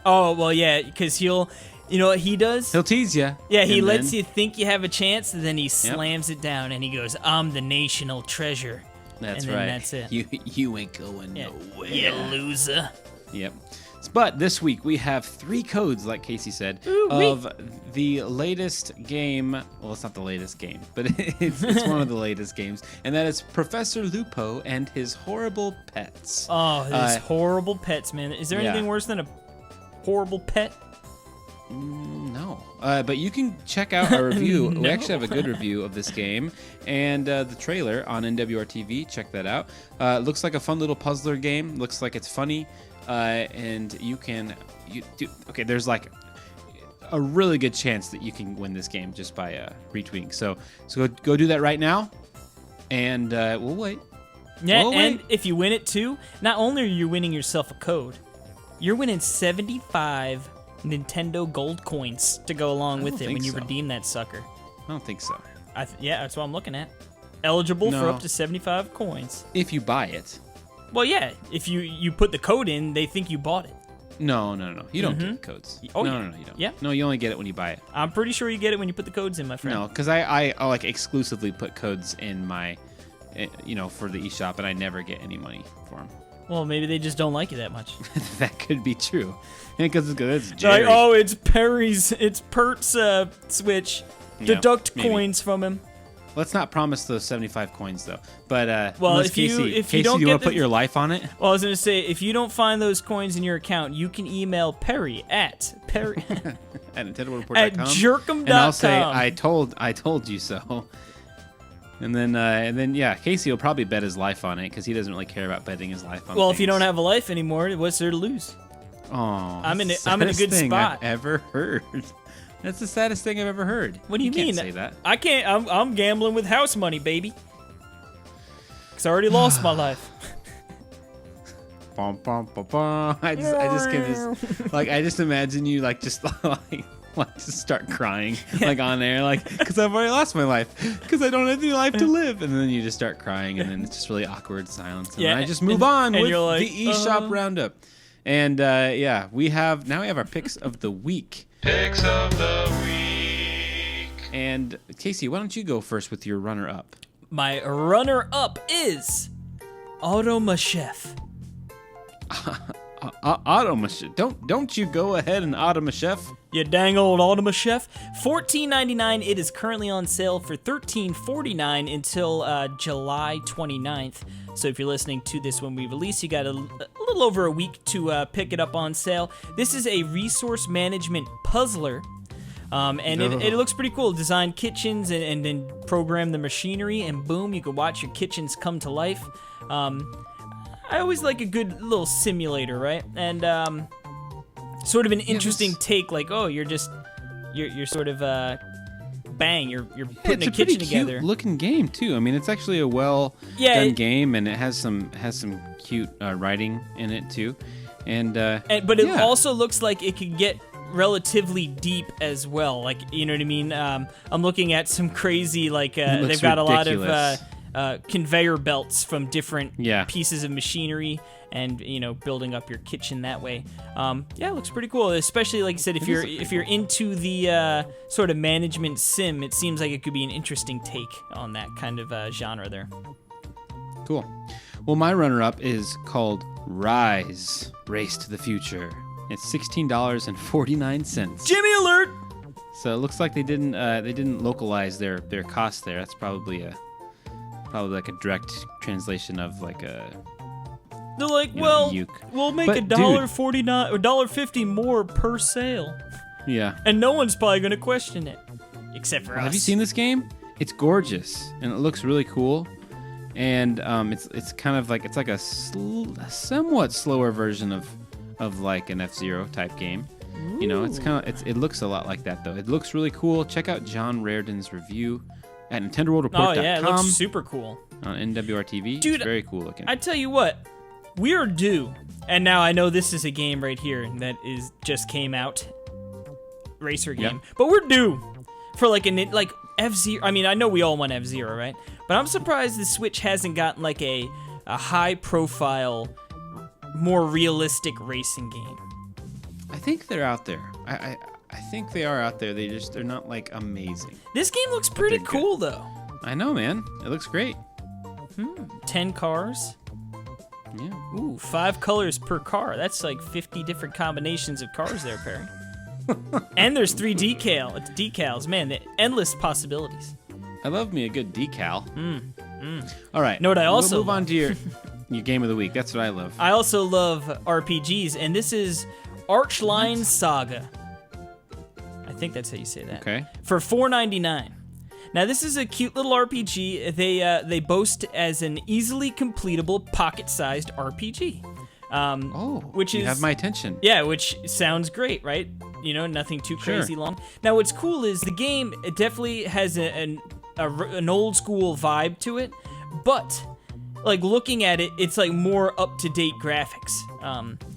Oh, well, yeah, because he'll, you know what he does? he'll tease you. Yeah, he lets you think you have a chance, and then he slams it down, and he goes, "I'm the national treasure." That's and then right. That's it. You ain't going Yeah. nowhere. You loser. Yep. But this week we have 3 codes, like Casey said, Ooh-wee. of the latest game. Well, it's not the latest game, but it's one of the latest games, and that is Professor Lupo and his horrible pets. Oh, these horrible pets, man. Is there yeah. anything worse than a horrible pet? No. But you can check out our review. No. We actually have a good review of this game and the trailer on NWR-TV. Check that out. Looks like a fun little puzzler game. Looks like it's funny. And there's like a really good chance that you can win this game just by retweeting. So go do that right now, and we'll wait. Yeah, We'll and wait. if you win it too, not only are you winning yourself a code, you're winning 75 Nintendo gold coins to go along I with don't it think when you so. redeem that sucker. I don't think so. Yeah, that's what I'm looking at. Eligible for No. up to 75 coins. If you buy it. Well, yeah, if you put the code in, they think you bought it. No. You don't get codes. Oh, no, yeah. you don't. Yeah. No, you only get it when you buy it. I'm pretty sure you get it when you put the codes in, my friend. No, because I like exclusively put codes in my, for the eShop, and I never get any money for them. Well, maybe they just don't like you that much. That could be true. Because it's Like, Jerry. oh, it's Pert's Switch. Yeah, Deduct maybe. coins from him. Let's not promise those 75 coins though. But Well, unless if you- Casey, if you Casey, don't do you get want to put the- your life on it? Well, I was going to say, if you don't find those coins in your account, you can email Perry at At NintendoReport.com. at jerkum.com. And I'll say I told you so. And then yeah, Casey will probably bet his life on it because he doesn't really care about betting his life on. Well, if you things. don't have a life anymore, what's there to lose? Oh, I'm in a saddest good thing spot. I've ever heard. That's the saddest thing I've ever heard. What do you mean? Can't say that. I can't. I'm gambling with house money, baby. Because I already lost my life. Bum, bum, bum, bum. I just get this, like, I just imagine you like just just start crying like on air, like, because I've already lost my life, because I don't have any life to live, and then you just start crying, and then it's just really awkward silence, and Yeah, then I just move and- on and with you're like, the eShop Roundup, and yeah, we have our picks of the week. Picks of the week. And Casey, why don't you go first with your runner-up? My runner-up is Automachef. Automachef. Don't you go ahead and Automachef. You dang old Automachef. $14.99. It is currently on sale for $13.49 until July 29th. So if you're listening to this when we release, you got a little over a week to pick it up on sale. This is a resource management puzzler. And it looks pretty cool. Design kitchens and then program the machinery, and boom, you can watch your kitchens come to life. I always like a good little simulator, right? And sort of an interesting take, like, oh, you're sort of you're putting It's a a pretty kitchen together. cute looking game too. I mean, it's actually a well done game, and it has some cute writing in it too. But It also looks like it could get relatively deep as well. Like, you know what I mean? I'm looking at some crazy, like, they've got ridiculous. a lot of conveyor belts from different Yeah. pieces of machinery, and building up your kitchen that way. It looks pretty cool, especially like you said, if you're into the sort of management sim, it seems like it could be an interesting take on that kind of genre there. Cool. Well, my runner-up is called Rise: Race to the Future. It's $16.49. Jimmy alert! So it looks like they didn't localize their cost there. That's probably like a direct translation of like a. They're like, You know, well, uke. we'll make But, $1.49 or $1.50 more per sale, Yeah. and no one's probably gonna question it, except for us. Have you seen this game? It's gorgeous and it looks really cool. And it's kind of like it's like a somewhat slower version of like an F-Zero type game. It looks a lot like that though. It looks really cool. Check out John Reardon's review at NintendoWorldReport.com. Oh yeah, it looks super cool. On NWR-TV. Dude, it's very cool looking. I tell you what, we are due, and now I know this is a game right here that just came out, racer game, Yeah. but we're due for like F-Zero. I mean, I know we all want F-Zero, right? But I'm surprised the Switch hasn't gotten like a high-profile, more realistic racing game. I think they're out there. I think they are out there. They're not like amazing. This game looks pretty they're cool though. I know, man. It looks great. 10 cars. Yeah. Ooh, 5 colors per car. That's like 50 different combinations of cars there, Perry. And there's 3 decals. Man, endless possibilities. I love me a good decal. All right. Know what I also we'll move on to your game of the week. That's what I love. I also love RPGs, and this is Archline Saga. I think that's how you say that. Okay. For $4.99. Now this is a cute little RPG. They boast as an easily completable pocket-sized RPG. Which you is have my attention. Yeah, which sounds great, right? You know, nothing too crazy long. Now what's cool is the game definitely has an old school vibe to it, but like looking at it, it's like more up-to-date graphics.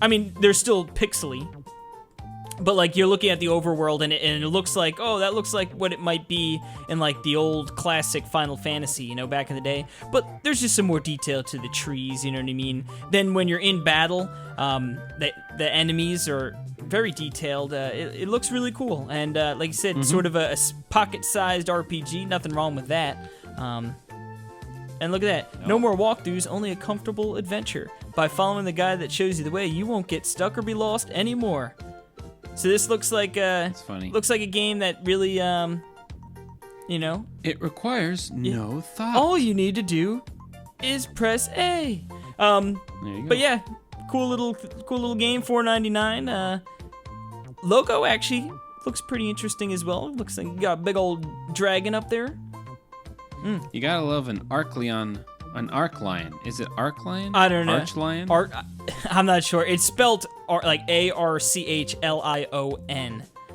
I mean, they're still pixely, but like you're looking at the overworld and it looks like, oh, that looks like what it might be in like the old classic Final Fantasy, you know, back in the day. But there's just some more detail to the trees, you know what I mean? Then when you're in battle, the enemies are very detailed. It looks really cool. And like you said, sort of a pocket-sized RPG. Nothing wrong with that. And look at that. No more walkthroughs, only a comfortable adventure. By following the guide that shows you the way, you won't get stuck or be lost anymore. So this looks like That's funny. Looks like a game that really, you know. It requires no thought. All you need to do is press A. There you go. But yeah, cool little game, $4.99. Logo actually looks pretty interesting as well. Looks like you got a big old dragon up there. You gotta love an arc lion. Is it arc lion? I don't know. Arch lion? I'm not sure. It's spelled like ARCHLION.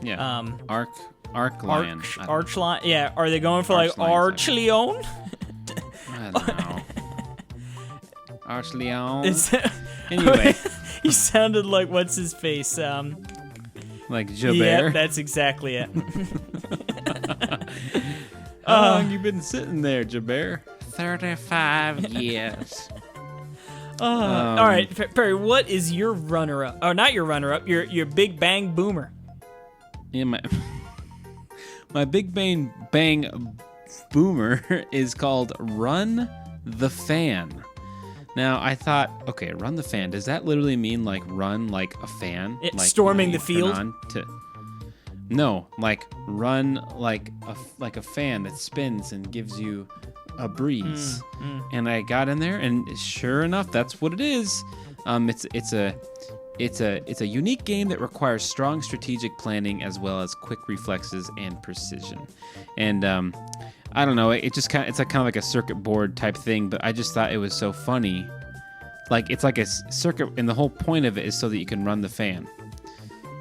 Yeah. Arc lion. Arch lion. Yeah. Are they going for like Arch Arch-Leon? I don't know. Arch lion. It's- Anyway, He sounded like what's his face? like Jobert. Yeah, that's exactly it. How long you been sitting there, Jabert? 35 years. All right, Perry. What is your runner-up? Oh, not your runner-up. Your Big Bang Boomer. Yeah, my Big Bang Boomer is called Run the Fan. Now, I thought, okay, run the fan. Does that literally mean like run like a fan? It- Like, storming you the field? turn on No, like run like a fan that spins and gives you a breeze. And I got in there, and sure enough, that's what it is. It's a unique game that requires strong strategic planning as well as quick reflexes and precision. And I don't know, it's kind of like a circuit board type thing, but I just thought it was so funny. Like it's like a circuit, and the whole point of it is so that you can run the fan.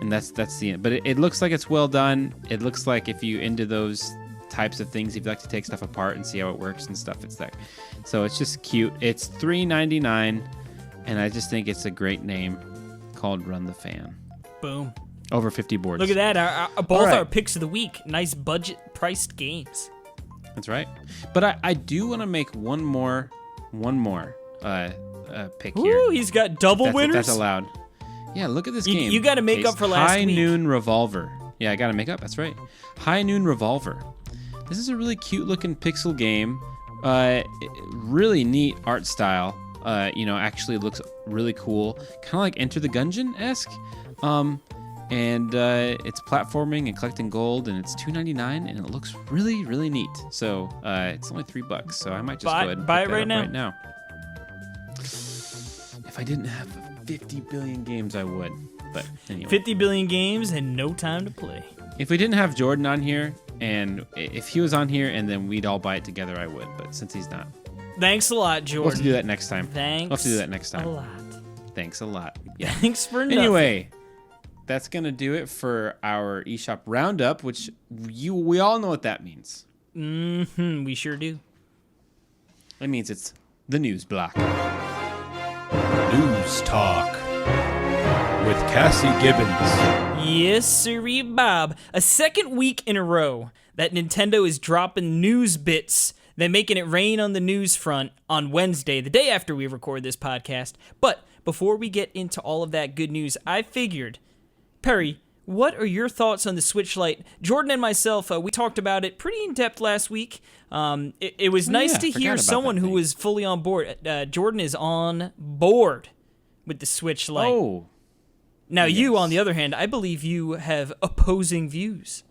And that's the end. But it looks like it's well done. It looks like if you into those types of things, if you like to take stuff apart and see how it works and stuff, it's there. So it's just cute. It's $3.99, and I just think it's a great name called Run the Fan. Boom. Over 50 boards. Look at that. Both All right. our picks of the week. Nice budget-priced games. That's right. But I do want to make one more pick here. Ooh, he's got double If winners. that's allowed. Yeah, look at this game. You got to make up for last High week. Noon Revolver. Yeah, I got to make up. That's right. High Noon Revolver. This is a really cute looking pixel game. Really neat art style. Actually looks really cool. Kind of like Enter the Gungeon-esque. And it's platforming and collecting gold, and it's $2.99, and it looks really, really neat. So it's only $3, so I might just go ahead and buy pick it that right up now. right now. If I didn't have 50 billion games, I would. But anyway. 50 billion games and no time to play. If we didn't have Jordan on here, and if he was on here, and then we'd all buy it together, I would. But since he's not, Thanks a lot, Jordan. we'll have to do that next time. Thanks We'll have to do that next time. a lot. Thanks a lot. Yeah. Thanks for nothing. Anyway, that's gonna do it for our eShop roundup, which we all know what that means. We sure do. It means it's the news block. News Talk with Cassie Gibbons. Yes, sirree, Bob. A second week in a row, that Nintendo is dropping news bits. They're making it rain on the news front on Wednesday, the day after we record this podcast. But before we get into all of that good news, I figured, Perry, what are your thoughts on the Switch Lite? Jordan and myself, we talked about it pretty in depth last week. It was nice to hear someone who was fully on board. Jordan is on board with the Switch Lite. Oh. Now, you, on the other hand, I believe you have opposing views.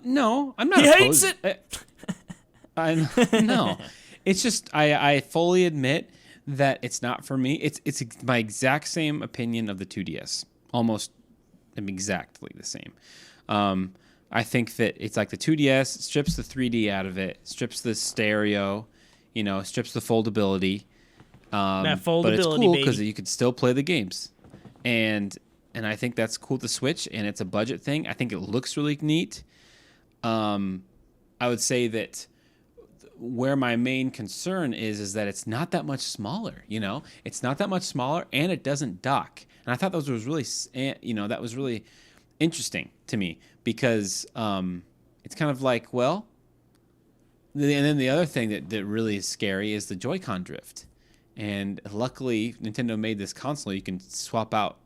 No, I'm not He opposed. hates it! No. It's just, I fully admit that it's not for me. It's my exact same opinion of the 2DS. Almost exactly the same. I think that it's like the 2DS strips the 3D out of it, strips the stereo, strips the foldability. That foldability, but it's cool because baby. you could still play the games, and I think that's cool to Switch, and it's a budget thing. I think it looks really neat. I would say that where my main concern is that it's not that much smaller. It's not that much smaller, and it doesn't dock. And I thought that was really, that was really interesting to me because it's kind of like, well, and then the other thing that really is scary is the Joy-Con drift. And luckily, Nintendo made this console. You can swap out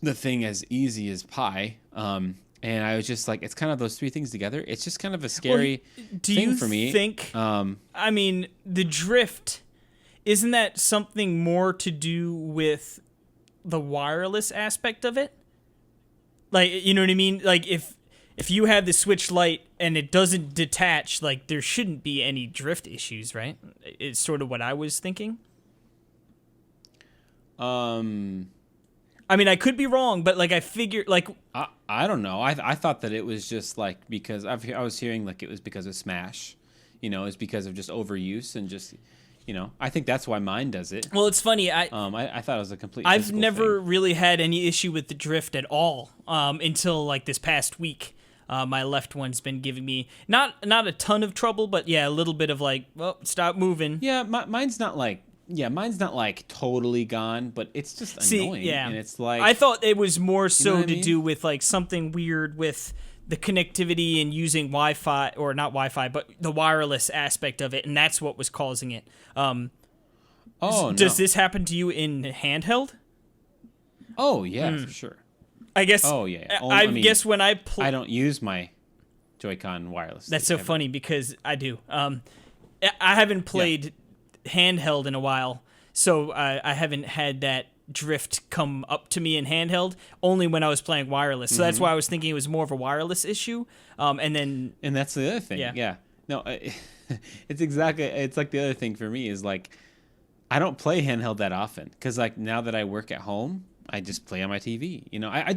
the thing as easy as pie. And I was just like, it's kind of those three things together. It's just kind of a scary thing for me. Do you think, I mean, the drift, isn't that something more to do with the wireless aspect of it? Like, you know what I mean? Like, if you have the Switch Lite and it doesn't detach, like, there shouldn't be any drift issues, right? It's sort of what I was thinking. I mean, I could be wrong, but, like, I figure, like... I don't know. I thought that it was just, like, because I was hearing, like, it was because of Smash. It's because of just overuse and just... I think that's why mine does it. Well, it's funny. I thought it was a complete. I've never really had any issue with the drift at all until like this past week. My left one's been giving me not a ton of trouble, but yeah, a little bit of like, well, stop moving. Yeah, mine's not like totally gone, but it's just annoying. Yeah, and it's like I thought it was more so to do with like something weird with the connectivity and using Wi-Fi, or not Wi-Fi, but the wireless aspect of it, and that's what was causing it. Does this happen to you in handheld? Oh yeah, for sure. I guess. Oh yeah. I guess when I play, I don't use my Joy-Con wireless. That's so funny because I do. I haven't played handheld in a while, so I haven't had that drift come up to me in handheld. Only when I was playing wireless, so that's why I was thinking it was more of a wireless issue. And that's the other thing. Yeah. No, it's like the other thing for me is like I don't play handheld that often because like now that I work at home, I just play on my TV. I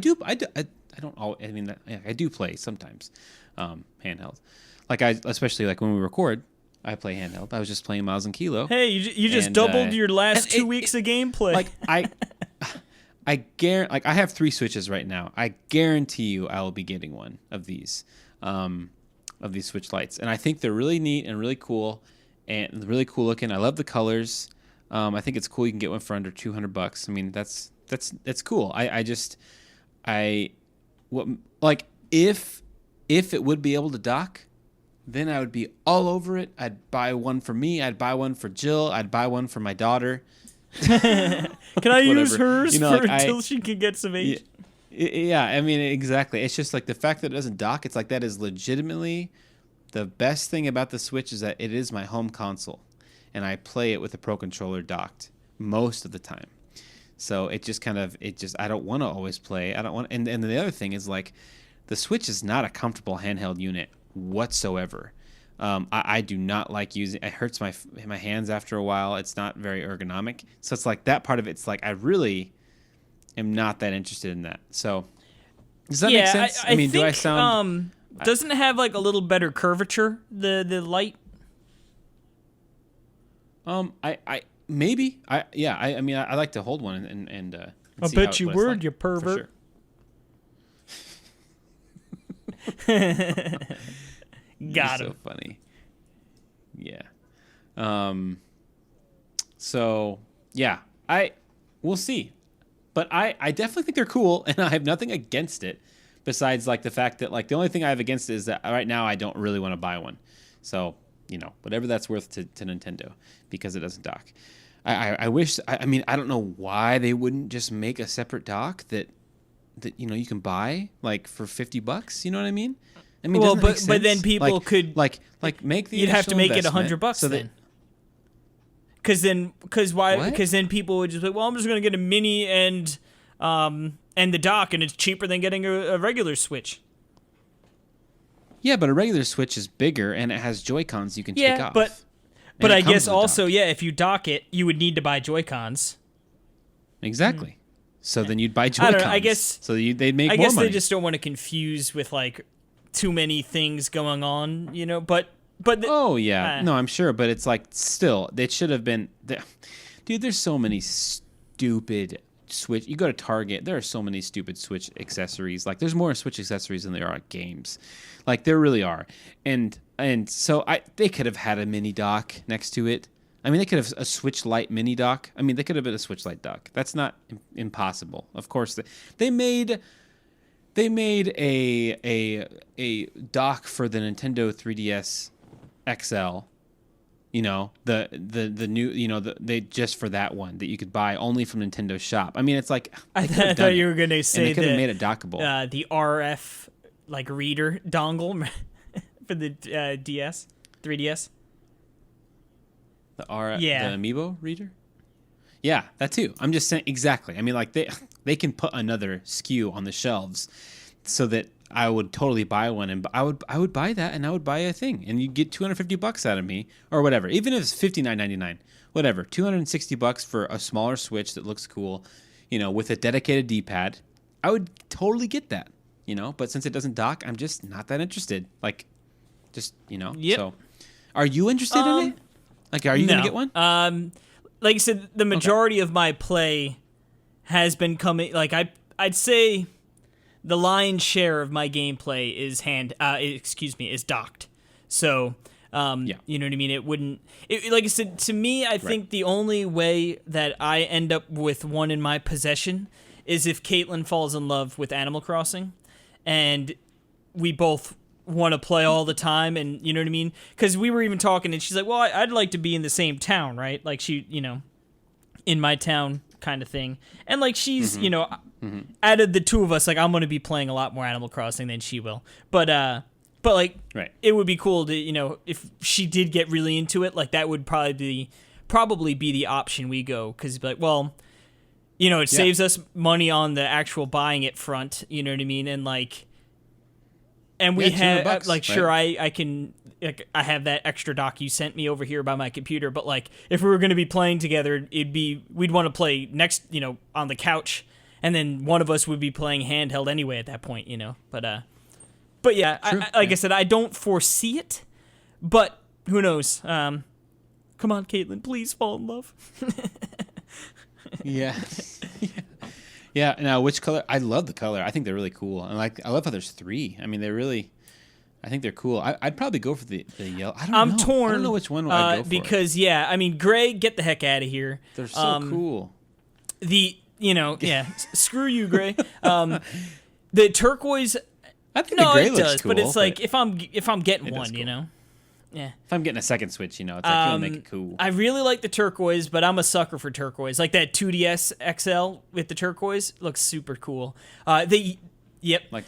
do play sometimes handheld. Like especially like when we record, I play handheld. I was just playing Miles and Kilo. Hey, you just doubled your last 2 weeks of gameplay. Like I guarantee, like I have 3 Switches right now. I guarantee you I will be getting one of these Switch Lites, and I think they're really neat and really cool and really cool looking. I love the colors. I think it's cool. You can get one for under $200. I mean, that's cool. If it would be able to dock, then I would be all over it. I'd buy one for me. I'd buy one for Jill. I'd buy one for my daughter. Can I use hers until she can get some age? Yeah, I mean, exactly. It's just like the fact that it doesn't dock, it's like that is legitimately the best thing about the Switch is that it is my home console. And I play it with a Pro Controller docked most of the time. So I don't want to always play. I don't want, and the other thing is like the Switch is not a comfortable handheld unit whatsoever. I do not like using it. Hurts my hands after a while. It's not very ergonomic. So it's like that part of it's like I really am not that interested in that. So does that make sense? I mean, do I sound doesn't it have like a little better curvature, the light? I maybe I mean I like to hold one and I bet you would, like, you pervert. Sure. Got him. So funny. Yeah. So yeah, we'll see, but I definitely think they're cool, and I have nothing against it. Besides, like, the fact that, like, the only thing I have against it is that right now I don't really want to buy one. So, whatever that's worth to Nintendo, because it doesn't dock. I wish, I mean, I don't know why they wouldn't just make a separate dock that you can buy, like, for $50. You know what I mean? I mean, well, but then people could like make the you'd have to make it $100 $100 then. Because why? What? Because then people would just be like, well, I'm just gonna get a mini and the dock, and it's cheaper than getting a regular Switch. Yeah, but a regular Switch is bigger and it has Joy-Cons you can take off. But And it I comes guess with a also, dock. yeah, if you dock it, you would need to buy Joy-Cons. Exactly. So then you'd buy I Joy-Cons. don't know, I guess- So they'd make I more guess money. they just don't want to confuse with like too many things going on, But Oh yeah, no, I'm sure, but it's like still, it should have been. Dude, there's so many stupid Switch. You go to Target, there are so many stupid Switch accessories. Like, there's more Switch accessories than there are games. Like, there really are. And so they could have had a mini dock next to it. I mean, they could have a Switch Lite mini dock. I mean, they could have been a Switch Lite dock. That's not impossible. Of course, they made a dock for the Nintendo 3DS XL. The new, they just for that one that you could buy only from Nintendo Shop. I mean, it's like I thought you were gonna say they could have made it dockable. The RF like reader dongle for the DS, 3DS. The RF, Yeah. the Amiibo reader. Yeah, that too. I'm just saying exactly. I mean, like they can put another SKU on the shelves, so that I would totally buy one, and I would buy that, and I would buy a thing, and you get $250 out of me or whatever. Even if it's $59.99, whatever, $260 for a smaller Switch that looks cool, with a dedicated D-pad. I would totally get that, But since it doesn't dock, I'm just not that interested. Like, just Yep. So, are you interested in it? Like, are you gonna get one? Like I said, the majority of my play has been coming. Like I'd say the lion's share of my gameplay is is docked. So, you know what I mean? It wouldn't. Like I said, to me, I think the only way that I end up with one in my possession is if Caitlin falls in love with Animal Crossing, and we both want to play all the time, and you know what I mean? Because we were even talking, and she's like, well, I'd like to be in the same town, right? Like, she, in my town kind of thing. And like, she's, out of the two of us, like, I'm going to be playing a lot more Animal Crossing than she will. But like, it would be cool to, if she did get really into it, like, that would probably be the option we go. Because, like, well, it saves us money on the actual buying it front, you know what I mean? And like, and we have $200, like, sure, I can, like, I have that extra dock you sent me over here by my computer, but like, if we were going to be playing together, we'd want to play next, on the couch, and then one of us would be playing handheld anyway at that point, but yeah, like I said, I don't foresee it, but who knows? Come on, Caitlin, please fall in love. Yeah. Yeah. Now, which color? I love the color. I think they're really cool. And I love how there's 3. I mean, I think they're cool. I'd probably go for the yellow. I'm torn. I don't know which one I'd go for. Because, yeah, I mean, gray, get the heck out of here. They're so cool. Screw you, gray. The turquoise, I think the gray looks does, cool. but it's like, if I'm getting one, cool. Yeah. If I'm getting a second Switch, it's like, it'll make it cool. I really like the turquoise, but I'm a sucker for turquoise. Like that 2DS XL with the turquoise looks super cool. Like the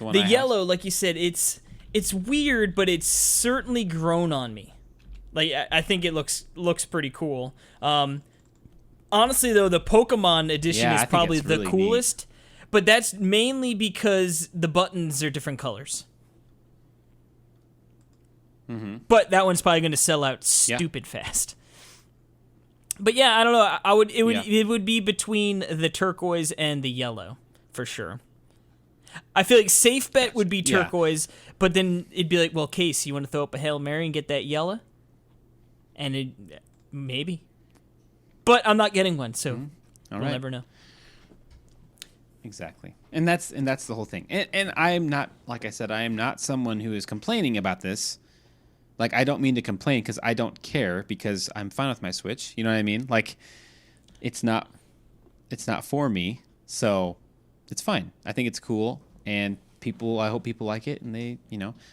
one the I yellow, have. like you said, it's weird, but it's certainly grown on me. Like, I think it looks pretty cool. Honestly, though, the Pokemon edition I is think probably it's the really coolest, but that's mainly because the buttons are different colors. Mm-hmm. But that one's probably going to sell out stupid fast. But yeah, I don't know. It would be between the turquoise and the yellow for sure. I feel like safe bet would be turquoise, but then it'd be like, well, Case, you want to throw up a Hail Mary and get that yellow? And maybe. But I'm not getting one, so we'll never know. Exactly. And that's the whole thing. And I'm not, like I said, I am not someone who is complaining about this. Like, I don't mean to complain because I don't care, because I'm fine with my Switch. You know what I mean? Like, it's not for me, so it's fine. I think it's cool, and I hope people like it, and they,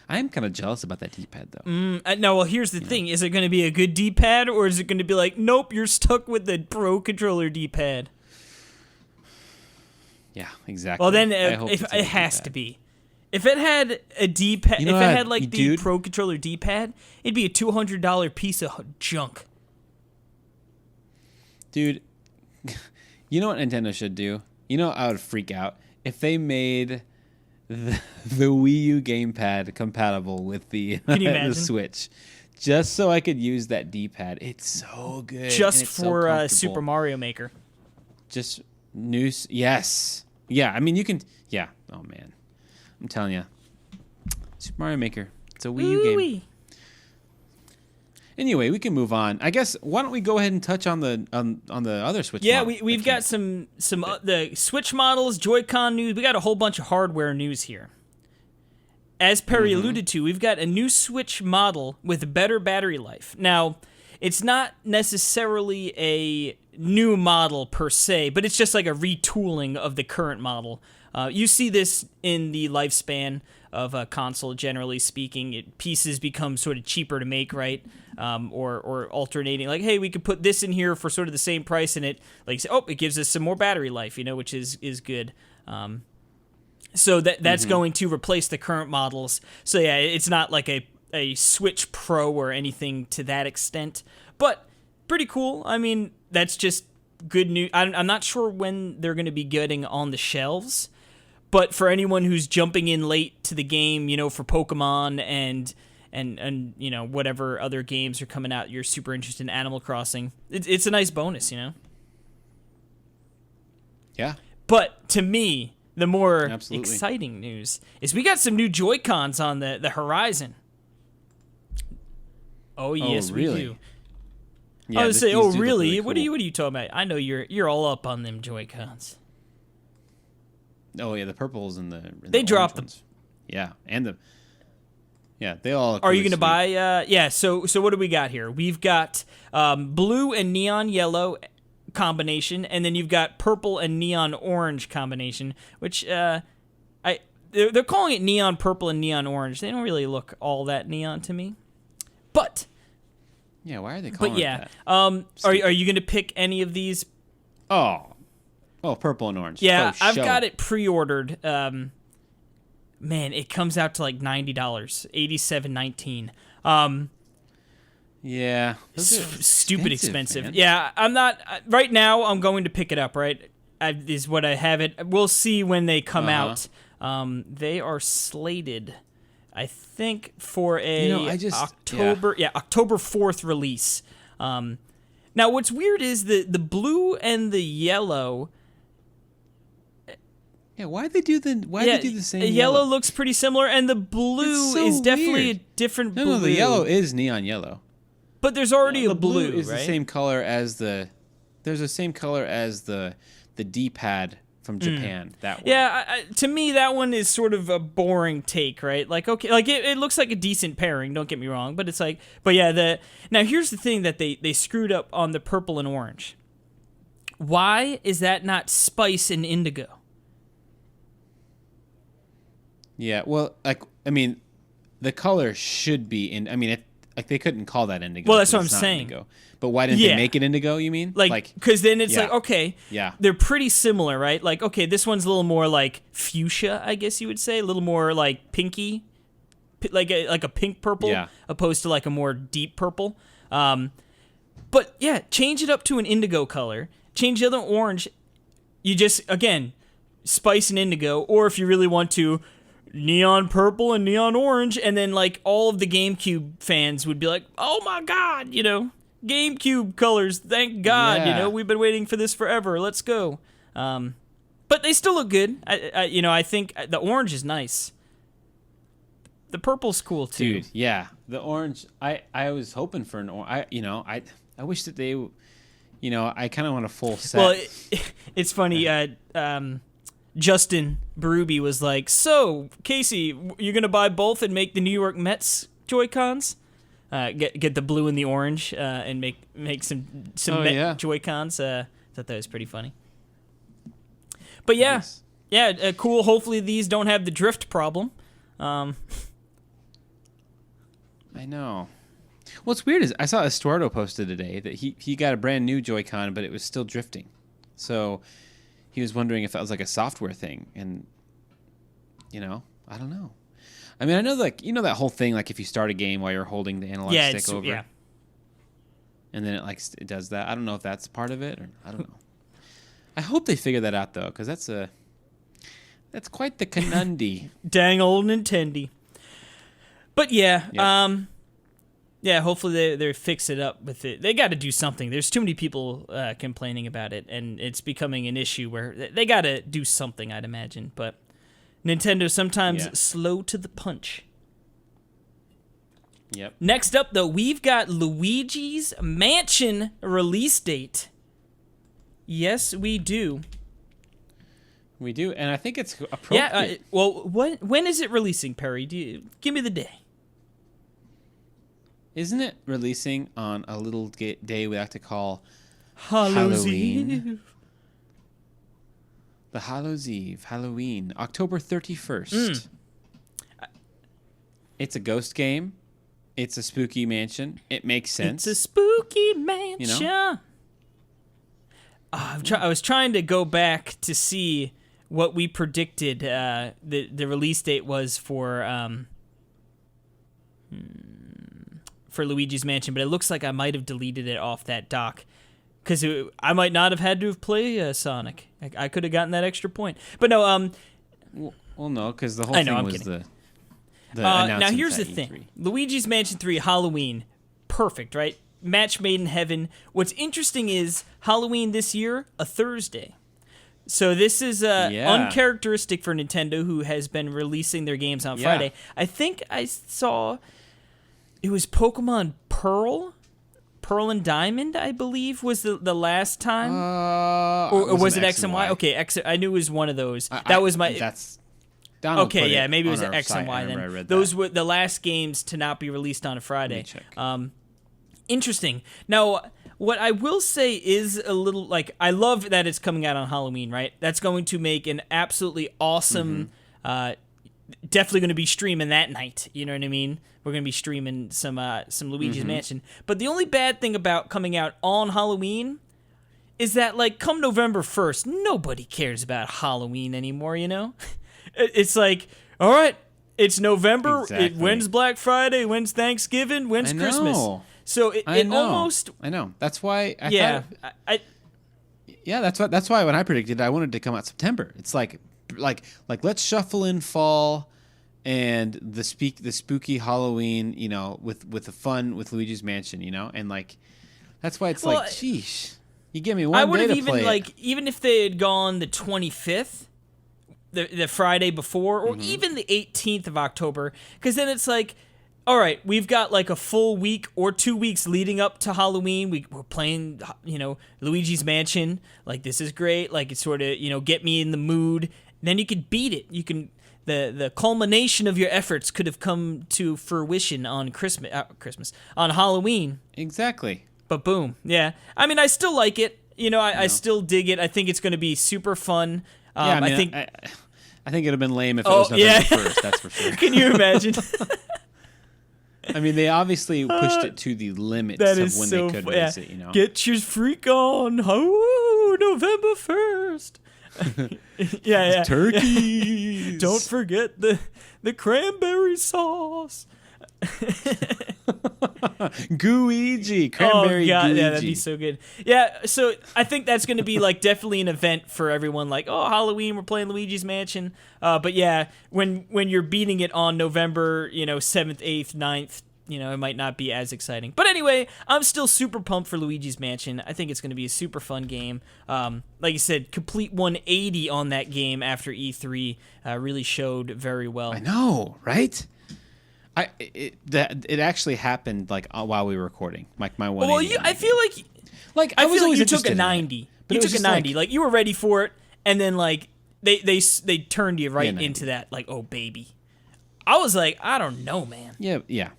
I am kind of jealous about that D-pad though. No, well, here's the thing: is it going to be a good D-pad, or is it going to be like, nope, you're stuck with the Pro Controller D-pad? Yeah, exactly. Well, then I hope if it's a it good has D-pad. to be. If it had a D-pad, if it had like the dude? Pro Controller D-pad, it'd be a $200 piece of junk. Dude, you know what Nintendo should do? I would freak out if they made the Wii U gamepad compatible with the, Can you the imagine? Switch, just so I could use that D-pad. It's so good. Just and it's so for comfortable. Super Mario Maker. Just yes. Yeah, I mean, you can, yeah. Oh, man. I'm telling you. Super Mario Maker. It's a Wii U game. Ooh-wee. Anyway, we can move on. I guess, why don't we go ahead and touch on the other Switch Yeah, model we've that got some the Switch models, Joy-Con news. We got a whole bunch of hardware news here. As Perry alluded to, we've got a new Switch model with better battery life. Now, it's not necessarily a new model per se, but it's just like a retooling of the current model. You see this in the lifespan of a console, generally speaking. Pieces become sort of cheaper to make, right? Or alternating. Like, hey, we could put this in here for sort of the same price, and it gives us some more battery life, which is good. So that's going to replace the current models. So yeah, it's not like a Switch Pro or anything to that extent, but pretty cool. I mean, that's just good news. I'm not sure when they're going to be getting on the shelves, but for anyone who's jumping in late to the game, for Pokemon and whatever other games are coming out, you're super interested in Animal Crossing. It's a nice bonus, Yeah. But to me, the more Absolutely. exciting news is we got some new Joy-Cons on the horizon. Oh yes, really? we do. Yeah, I was say, these oh do look really? cool. What are you talking about? I know you're all up on them Joy-Cons. Oh yeah, the purples and the They dropped them. ones. Yeah, and they all look Are you really going to sweet. buy? Yeah. So what do we got here? We've got blue and neon yellow combination, and then you've got purple and neon orange combination, which they're calling it neon purple and neon orange. They don't really look all that neon to me, but Yeah, why are they calling yeah. it that? Are you going to pick any of these? Oh, purple and orange. Yeah, For I've show. got it pre-ordered. Man, it comes out to like $90, $87.19. Yeah, those are Stupid expensive. man. Yeah, I'm not right now. I'm going to pick it up. Right, is what I have it. We'll see when they come out. They are slated, I think, for a October 4th release. Now, what's weird is the blue and the yellow. Yeah, why they do the same? Yellow looks pretty similar, and the blue It's so is definitely weird. a different blue. No, the yellow is neon yellow. But there's already The a blue, is right? the same color as the. There's the same color as the D-pad from Japan. That one. Yeah, to me that one is sort of a boring take, right? Like, okay, like it looks like a decent pairing. Don't get me wrong, but it's like, but yeah, now here's the thing that they screwed up on the purple and orange. Why is that not spice and indigo? Yeah, well, the color should be in. I mean, they couldn't call that indigo. Well, that's 'cause what it's I'm not saying. Indigo. But why didn't Yeah. they make it indigo? You mean? Like, because then it's yeah. like, okay, Yeah. they're pretty similar, right? Like, okay, this one's a little more like fuchsia, I guess you would say, a little more like pinky, like a pink purple, Yeah. opposed to like a more deep purple. But yeah, change it up to an indigo color. Change the other orange. You just, again, spice and indigo, or if you really want to, neon purple and neon orange, and then like all of the GameCube fans would be like, oh my god, GameCube colors, thank God, Yeah. we've been waiting for this forever, let's go. But they still look good. I think the orange is nice. The purple's cool too. Dude, yeah, the orange. I was hoping for an orange. I wish that they, I kind of want a full set. Well, it's funny. Justin Berube was like, "So, Casey, you're gonna buy both and make the New York Mets Joy-Cons? Get the blue and the orange, and make some Met yeah. Joy-Cons." Thought that was pretty funny. But yeah, Nice. Yeah, cool. Hopefully these don't have the drift problem. I know. What's weird is I saw Estuardo posted today that he got a brand new Joy-Con, but it was still drifting. So he was wondering if that was like a software thing, and I don't know. I mean, I know that whole thing, like if you start a game while you're holding the analog stick over, and then it does that. I don't know if that's part of it, or I don't know. I hope they figure that out though, because that's quite the conundrum. Dang old Nintendo. But hopefully they fix it up with it. They got to do something. There's too many people complaining about it, and it's becoming an issue where they got to do something, I'd imagine. But Nintendo sometimes slow to the punch. Yep. Next up, though, we've got Luigi's Mansion release date. Yes, we do. We do, and I think it's appropriate. Yeah, when is it releasing, Perry? Give me the day. Isn't it releasing on a little day we like to call Hallows Halloween? Eve. The Hallows Eve, Halloween, October 31st. It's a ghost game. It's a spooky mansion. It makes sense. It's a spooky mansion. I was trying to go back to see what we predicted the release date was for Luigi's Mansion, but it looks like I might have deleted it off that doc because I might not have had to have played Sonic. I could have gotten that extra point, but no. Well, no, because the whole thing was the announcement. Now here's the thing: Luigi's Mansion 3 Halloween, perfect, right? Match made in heaven. What's interesting is Halloween this year, a Thursday. So this is uncharacteristic for Nintendo, who has been releasing their games on Friday. I think I saw it was Pokemon Pearl and Diamond, I believe, was the last time. Or was it X and Y? Okay, I knew it was one of those. That was my... That's... Donald okay, yeah, maybe it was X and Y then. Those were the last games to not be released on a Friday. Interesting. Now, what I will say is a little, I love that it's coming out on Halloween, right? That's going to make an absolutely awesome, definitely going to be streaming that night, you know what I mean? We're going to be streaming some Luigi's Mansion. But the only bad thing about coming out on Halloween is that, come November 1st, nobody cares about Halloween anymore, you know? It's like, all right, it's November, when's Black Friday, when's Thanksgiving, when's Christmas? So it almost... I know. That's why that's why when I predicted I wanted to come out September. It's like let's shuffle in fall and the spooky Halloween, with the fun with Luigi's Mansion, and that's why it's sheesh. You give me one I would day have to even play even if they had gone the 25th, the Friday before, or even the 18th of October, because then it's all right, we've got a full week or 2 weeks leading up to Halloween. We're playing, Luigi's Mansion. This is great. It's sort of, get me in the mood. Then you could beat it. You can, the culmination of your efforts could have come to fruition on on Halloween. Exactly. But boom, yeah. I mean, I still like it. I still dig it. I think it's going to be super fun. I think it'd have been lame if it was November 1st. That's for sure. Can you imagine? I mean, they obviously pushed it to the limits of when they could release it, Get your freak on. Oh, November 1st. yeah. Turkeys. Don't forget the cranberry sauce. Gooigi. Cranberry God, Gooigi. yeah, that'd be so good. Yeah, so I think that's going to be definitely an event for everyone. Halloween, we're playing Luigi's Mansion. But yeah, when you're beating it on November, 7th, 8th, 9th, it might not be as exciting. But anyway, I'm still super pumped for Luigi's Mansion. I think it's going to be a super fun game. Like you said, complete 180 on that game after E3 really showed very well. I know, right? It actually happened while we were recording, my 180. Well, I feel like I was always you took a interested in 90. But You it was took a just 90. You were ready for it, and then they turned you right into that. Oh baby, I was I don't know, man. Yeah.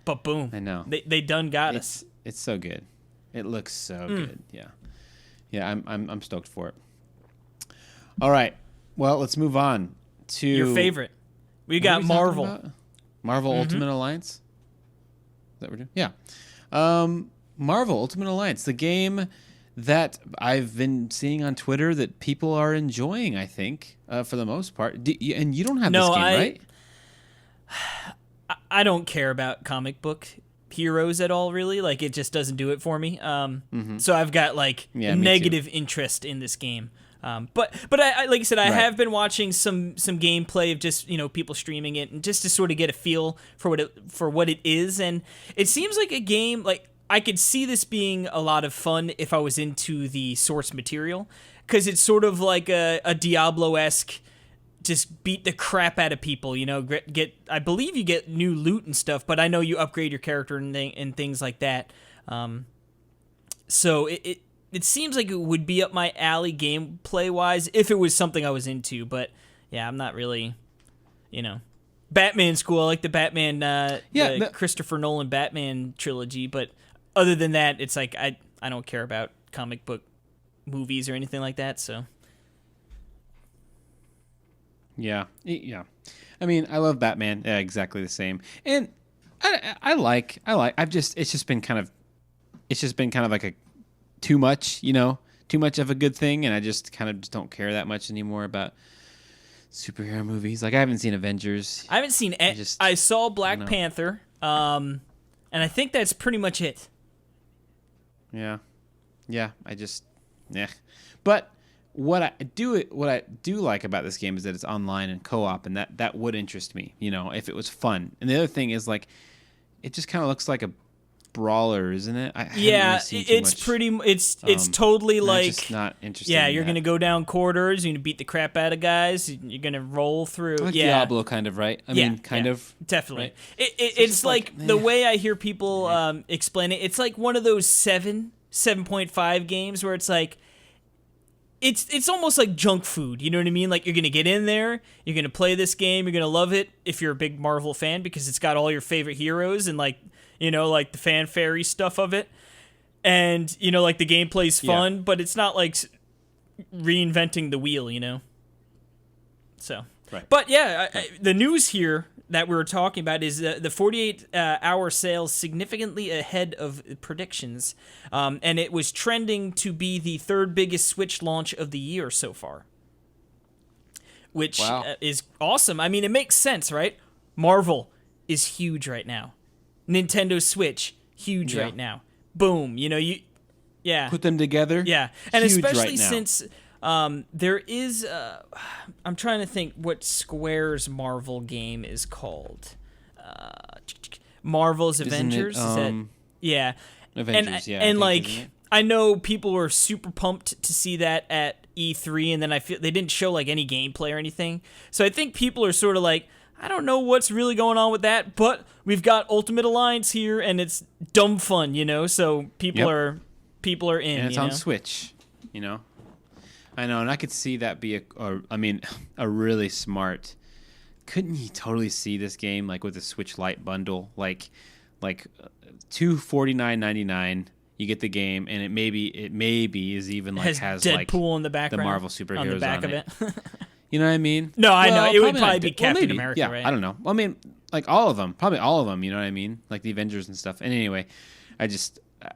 But boom, I know they done got us. It's so good. It looks so good. Yeah. I'm stoked for it. All right. Well, let's move on to Your favorite. We what got are we talking Marvel. about? Marvel Ultimate Alliance. Is that what we're doing? Yeah. Marvel Ultimate Alliance, the game that I've been seeing on Twitter that people are enjoying, I think, for the most part. And you don't have this game, right? I don't care about comic book heroes at all, really. Like, it just doesn't do it for me. So I've got like negative interest in this game. But I like I said, I have been watching some gameplay of just people streaming it, and just to sort of get a feel for what it is. And it seems like a game like I could see this being a lot of fun if I was into the source material, because it's sort of like a Diablo-esque. Just beat the crap out of people, get I believe you get new loot and stuff, but I know you upgrade your character and things like that. So it seems like it would be up my alley gameplay wise if it was something I was into, but yeah, I'm not really, Batman's cool. I like the Batman, Christopher Nolan Batman trilogy, but other than that, it's like I don't care about comic book movies or anything like that, so. Yeah. I mean, I love Batman. Yeah, exactly the same. And it's just been kind of like a too much of a good thing, and I just kind of don't care that much anymore about superhero movies. Like, I haven't seen Avengers. I haven't seen I saw Black Panther, and I think that's pretty much it. Yeah, But what I do like about this game is that it's online and co-op, and that would interest me, if it was fun. And the other thing is, like, it just kind of looks like a brawler, isn't it? It's totally like, just not interested. Yeah, in you're that. gonna go down corridors, you're gonna beat the crap out of guys, you're gonna roll through. Like Diablo, kind of, right? I mean, kind of. Definitely. Right? It's like the way I hear people explain it. It's like one of those 7.5 games where it's like, it's almost like junk food, you know what I mean? Like, you're going to get in there, you're going to play this game, you're going to love it if you're a big Marvel fan, because it's got all your favorite heroes and, like, like the fanfare stuff of it. And, like, the gameplay's fun, but it's not like reinventing the wheel, So. Right. But, the news here that we were talking about is the 48-hour sales significantly ahead of predictions, and it was trending to be the third biggest Switch launch of the year so far, which is awesome. I mean, it makes sense, right? Marvel is huge right now. Nintendo Switch, huge right now. Boom. Put them together. Yeah, and huge especially right now. since there is, I'm trying to think what Square's Marvel game is called. Marvel's Avengers. Yeah. Avengers, and like, I know people were super pumped to see that at E3, and then I feel they didn't show like any gameplay or anything. So I think people are sort of like, I don't know what's really going on with that, but we've got Ultimate Alliance here, and it's dumb fun, So people are in. And it's on Switch, I know, and I could see that be a really smart. Couldn't you totally see this game like with a Switch Lite bundle, like $249.99? You get the game, and it maybe is even like has Deadpool like in the background, the Marvel superheroes on the back of it. it. You know what I mean? No, I know. It would probably probably not. be Captain maybe. America, yeah, right? I don't know. Well, I mean, like all of them. Probably all of them, you know what I mean? Like the Avengers and stuff. And anyway, I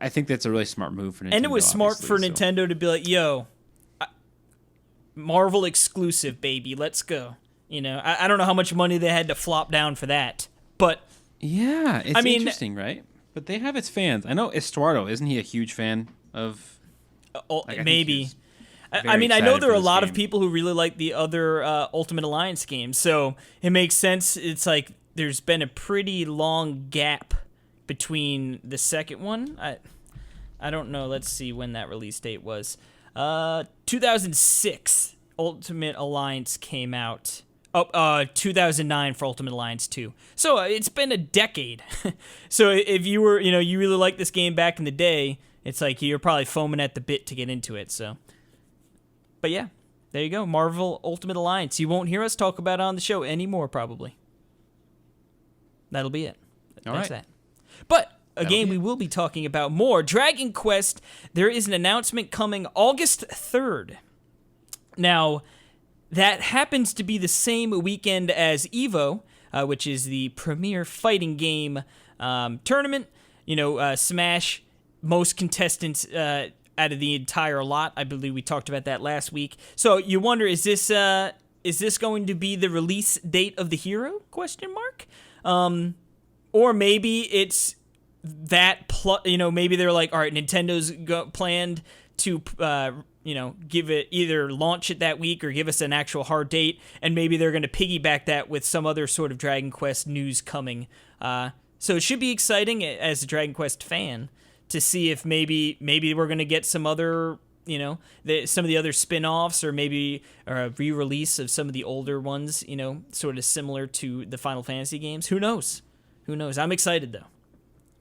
think that's a really smart move for Nintendo. And it was smart for obviously, Nintendo to be like, yo, Marvel exclusive, baby. Let's go. I don't know how much money they had to flop down for that. But yeah, it's interesting, right? But they have its fans. I know Estuardo, isn't he a huge fan of... maybe. I mean, I know there are a lot of people who really like the other Ultimate Alliance games, so it makes sense. It's like there's been a pretty long gap between the second one. I don't know. Let's see when that release date was. 2006, Ultimate Alliance came out. 2009 for Ultimate Alliance 2. So it's been a decade. So if you were, you really liked this game back in the day, it's like you're probably foaming at the bit to get into it. So. But yeah, there you go. Marvel Ultimate Alliance. You won't hear us talk about it on the show anymore, probably. That'll be it. That's that. But a game we will be talking about more. Dragon Quest. There is an announcement coming August 3rd. Now, that happens to be the same weekend as EVO, which is the premier fighting game tournament. Smash, most contestants out of the entire lot. I believe we talked about that last week. So you wonder, is this going to be the release date of the hero? ? Or maybe it's that. Maybe they're like, all right, Nintendo's planned to give it, either launch it that week or give us an actual hard date, and maybe they're going to piggyback that with some other sort of Dragon Quest news coming. So it should be exciting as a Dragon Quest fan to see if maybe we're going to get some other, some of the other spin-offs, or maybe a re-release of some of the older ones, sort of similar to the Final Fantasy games. Who knows? I'm excited, though.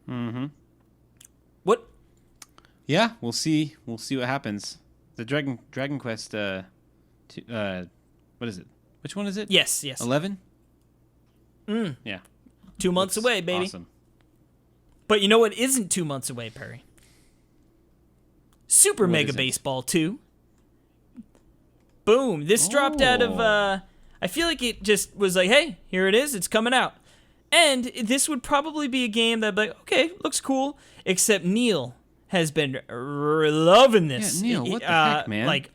Mm-hmm. What? Yeah, we'll see. We'll see what happens. The Dragon Quest. What is it? Which one is it? Yes. 11. Yeah. 2 months away, baby. Awesome. But you know what isn't 2 months away, Perry? Super Mega is it? Baseball 2. Boom. This dropped out of, I feel like it just was like, hey, here it is. It's coming out. And this would probably be a game that I'd be like, okay, looks cool. Except Neil has been loving this. Yeah, Neil, what the heck, man?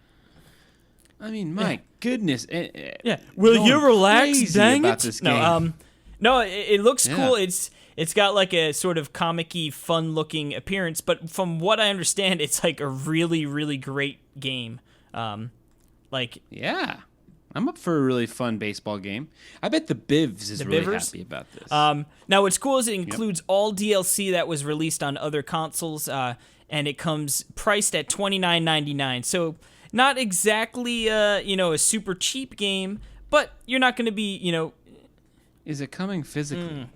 My goodness. Yeah. Will you relax? Crazy Dang about it. this game. No, it looks cool. Yeah. It's got like a sort of comic-y, fun-looking appearance, but from what I understand, it's like a really, really great game. Yeah. I'm up for a really fun baseball game. I bet the Bivs is really happy about this. Now, what's cool is it includes all DLC that was released on other consoles, and it comes priced at $29.99. So not exactly, a super cheap game, but you're not going to be, Is it coming physically?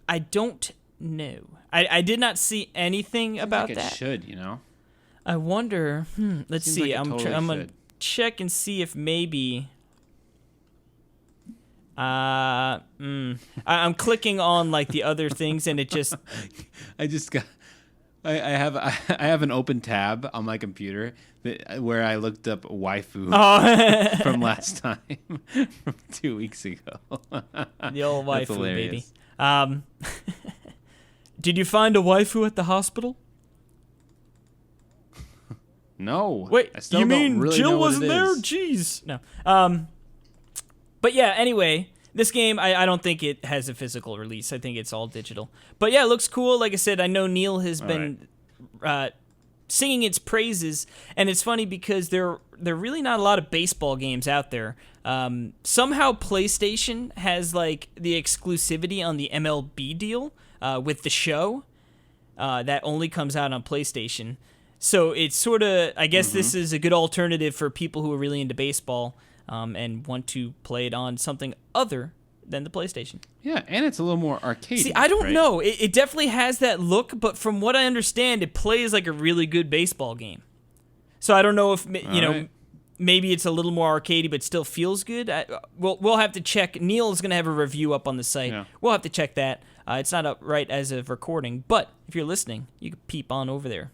I don't know. I did not see anything about like that. It should, I wonder. Let's Seems see. like it I'm totally gonna should. check and see if maybe. I'm clicking on like the other things, and it just. I have an open tab on my computer where I looked up waifu from last time, from 2 weeks ago. The old That's waifu, baby. hilarious. Did you find a waifu at the hospital? No. Wait, I still you don't mean really Jill know what wasn't it there? is. Jeez. No. But yeah, anyway, this game, I don't think it has a physical release. I think it's all digital. But yeah, it looks cool. Like I said, I know Neil has been singing its praises, and it's funny because there are really not a lot of baseball games out there. Somehow PlayStation has like the exclusivity on the MLB deal with the show that only comes out on PlayStation. So it's sort of, I guess this is a good alternative for people who are really into baseball and want to play it on something other than the PlayStation. Yeah, and it's a little more arcade. See, I don't know. It definitely has that look, but from what I understand, it plays like a really good baseball game. So I don't know if, maybe it's a little more arcadey, but still feels good. We'll have to check. Neil is going to have a review up on the site. Yeah. We'll have to check that. It's not up right as of recording, but if you're listening, you can peep on over there.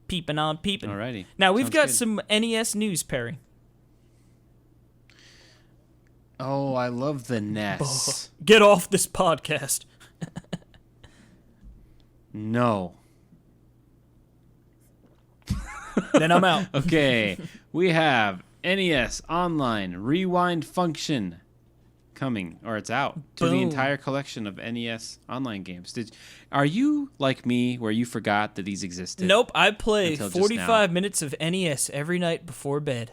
Peeping on peeping. Alrighty. Now, we've Sounds got good. some NES news, Perry. Oh, I love the NES. Get off this podcast. No. Then I'm out. Okay, we have NES Online Rewind function coming, or it's out, to the Boom. entire collection of NES Online games. Are you like me, where you forgot that these existed? Nope, I play Until just 45 minutes of NES every night before bed.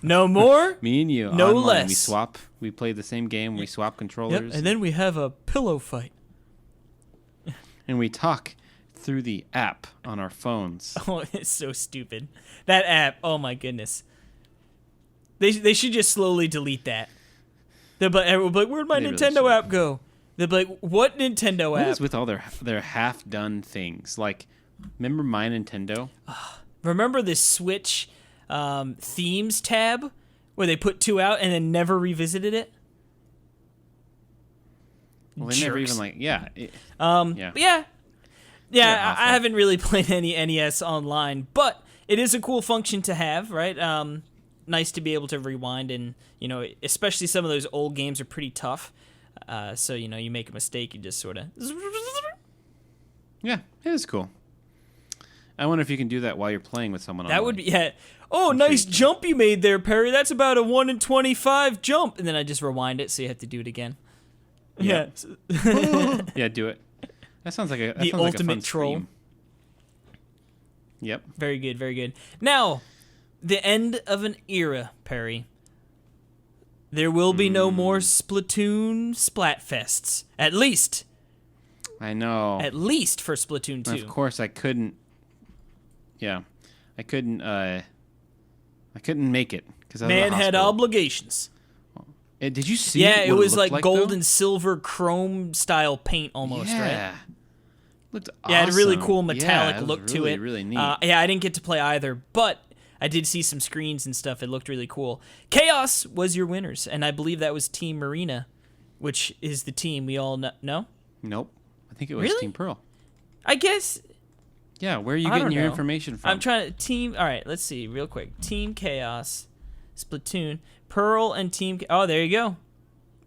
No more? Me and you, No online, less. we swap. We play the same game. We swap Yep, controllers, and then we have a pillow fight. and we talk through the app on our phones. Oh, it's so stupid. That app, oh my goodness. They should just slowly delete that. Everyone will be like, where'd my They really Nintendo should. app go? They'll be like, what Nintendo What app? is with all their half-done things? Like, remember My Nintendo? Remember this Switch themes tab where they put 2 out and then never revisited it? Well, they never Jerks. even yeah. But yeah, They're I awful. haven't really played any NES online, but it is a cool function to have, right? Nice to be able to rewind, and especially some of those old games are pretty tough. So you make a mistake, you just sort of. Yeah, it is cool. I wonder if you can do that while you're playing with someone. That online. would be Oh, nice jump you made there, Perry. That's about a 1 in 25 jump, and then I just rewind it, so you have to do it again. Yeah. Yeah, do it. That sounds like the ultimate troll. Stream. Yep. Very good, very good. Now, the end of an era, Perry. There will be no more Splatoon Splatfests. At least. I know. At least for Splatoon 2. Of course, I couldn't. Yeah, I couldn't make it because Man had obligations. Did you see? Yeah, it what was looked like gold though? and silver chrome style paint almost, yeah. right? Looked Yeah, it had a really awesome. cool metallic Yeah, it look was to really, it. Really neat. Yeah, I didn't get to play either, but I did see some screens and stuff. It looked really cool. Chaos was your winners, and I believe that was Team Marina, which is the team we all know. Nope. I think it was Really? Team Pearl. I guess. Yeah, where are you I don't getting your know. information from? I'm trying to All right, let's see real quick. Team Chaos, Splatoon, Pearl, and Team. Oh, there you go.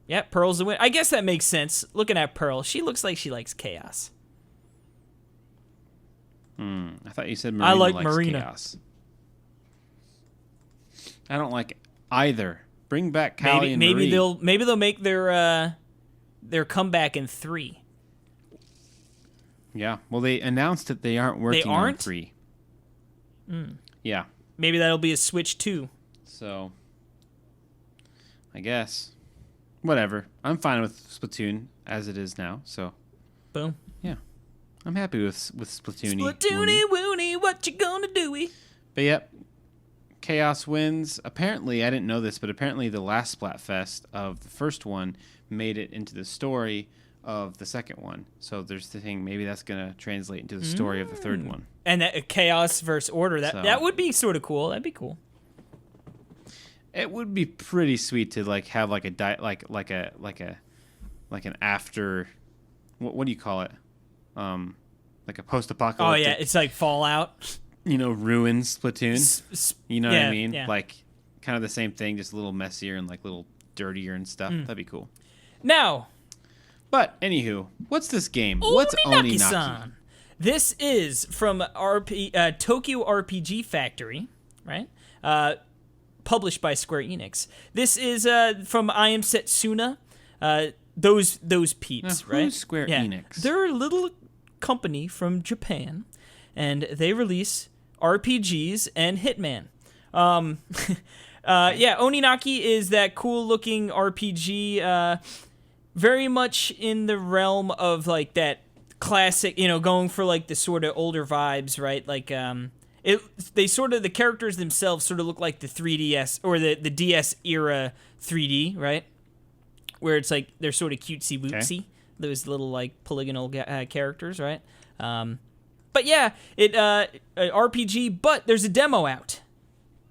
Yeah, Pearl's the winner. I guess that makes sense. Looking at Pearl, she looks like she likes chaos. I thought you said Marina I like likes Marina. chaos. I don't like either. Bring back Callie and Marie. Maybe they'll make their comeback in 3. Yeah. Well, they announced that they aren't working on 3. Yeah. Maybe that'll be a Switch 2. So, I guess. Whatever. I'm fine with Splatoon as it is now. So, Boom. yeah. I'm happy with Splatoony. Splatoony woony, what you gonna do? But yep. Chaos wins. Apparently, I didn't know this, but apparently the last Splatfest of the first one made it into the story of the second one. So there's the thing, maybe that's going to translate into the story of the third one. And that Chaos versus Order, that would be sort of cool. That'd be cool. It would be pretty sweet to like have like an after what do you call it? Like a post-apocalyptic. Oh yeah, it's like Fallout. Ruined Splatoon. You know what I mean? Yeah. Like kind of the same thing, just a little messier and like a little dirtier and stuff. That'd be cool. Now, but anywho, what's this game? What's Oninaki? Oninaki-san? This is from Tokyo RPG Factory, right? Published by Square Enix. This is from I Am Setsuna. Those peeps, now, right? Who's Square Enix? They're a little company from Japan, and they release RPGs and Hitman. Oninaki is that cool-looking RPG, very much in the realm of like that classic, going for like the sort of older vibes, right? Like the characters themselves sort of look like the 3DS or the DS era 3D, right? Where it's like they're sort of cutesy wootsy, those little like polygonal characters, right? But yeah, it RPG, but there's a demo out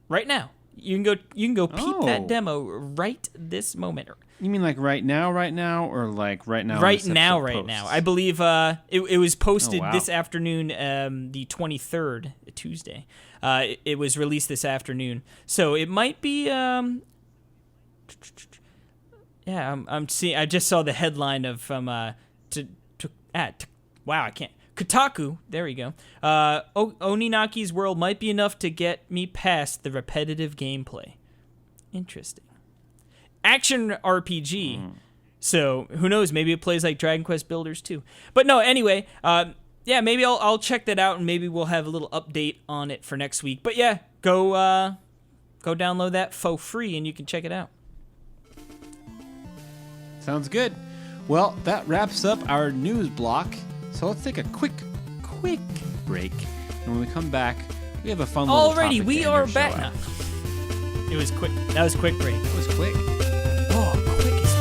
right now. You can go peep that demo right this moment. You mean like right now, or like right now? Right now. I believe it was posted this afternoon, the 23rd, Tuesday. It was released this afternoon, so it might be. I'm seeing. I just saw the headline of wow, I can't. Kotaku, there we go. Oninaki's world might be enough to get me past the repetitive gameplay. Interesting. Action RPG. So who knows? Maybe it plays like Dragon Quest Builders too. But no, anyway. Maybe I'll check that out and maybe we'll have a little update on it for next week. But yeah, go download that for free and you can check it out. Sounds good. Well, that wraps up our news block. So let's take a quick break. And when we come back, we have a fun little Alrighty, topic we to end are our show back out. now. It was quick. That was a quick break. That was quick. Oh, quick as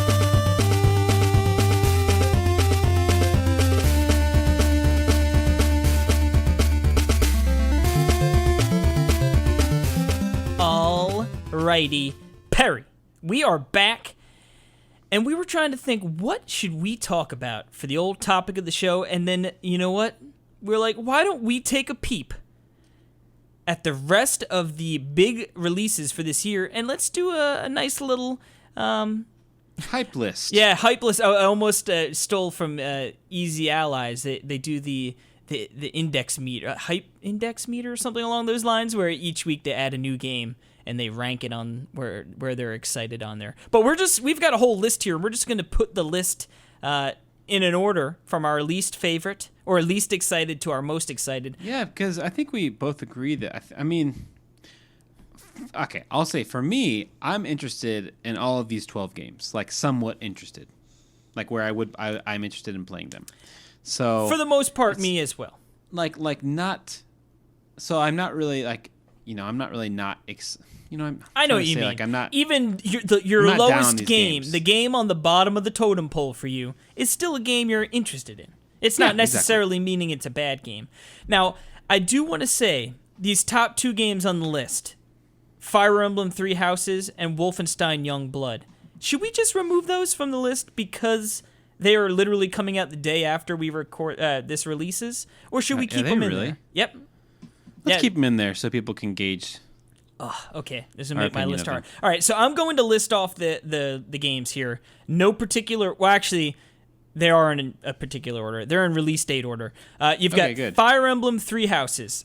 Alrighty, Perry. We are back. And we were trying to think, what should we talk about for the old topic of the show? And then, you know what? We're like, why don't we take a peep at the rest of the big releases for this year, and let's do a nice little hype list. Yeah, hype list. I almost stole from Easy Allies. They do the index meter, hype index meter or something along those lines, where each week they add a new game and they rank it on where they're excited on there. But we've got a whole list here. We're just going to put the list in an order from our least favorite or least excited to our most excited. Yeah, because I think we both agree that, I mean, okay, I'll say for me, I'm interested in all of these 12 games, like somewhat interested, like where I'm interested in playing them. So for the most part, me as well. Like not, so I'm not really like, I'm not really not, I know what you mean. Like I'm not even your I'm not down on lowest these game, games. the game on the bottom of the totem pole for you, is still a game you're interested in. It's not necessarily meaning it's a bad game. Now, I do want to say these top 2 games on the list, Fire Emblem 3 Houses and Wolfenstein Young Blood. Should we just remove those from the list because they are literally coming out the day after we record this releases, or should we keep them in there? Yep. Let's keep them in there so people can gauge. Oh, okay. This will make my list hard. All right, so I'm going to list off the games here. No particular. Well, actually, they are in a particular order. They're in release date order. You've got Fire Emblem 3 Houses,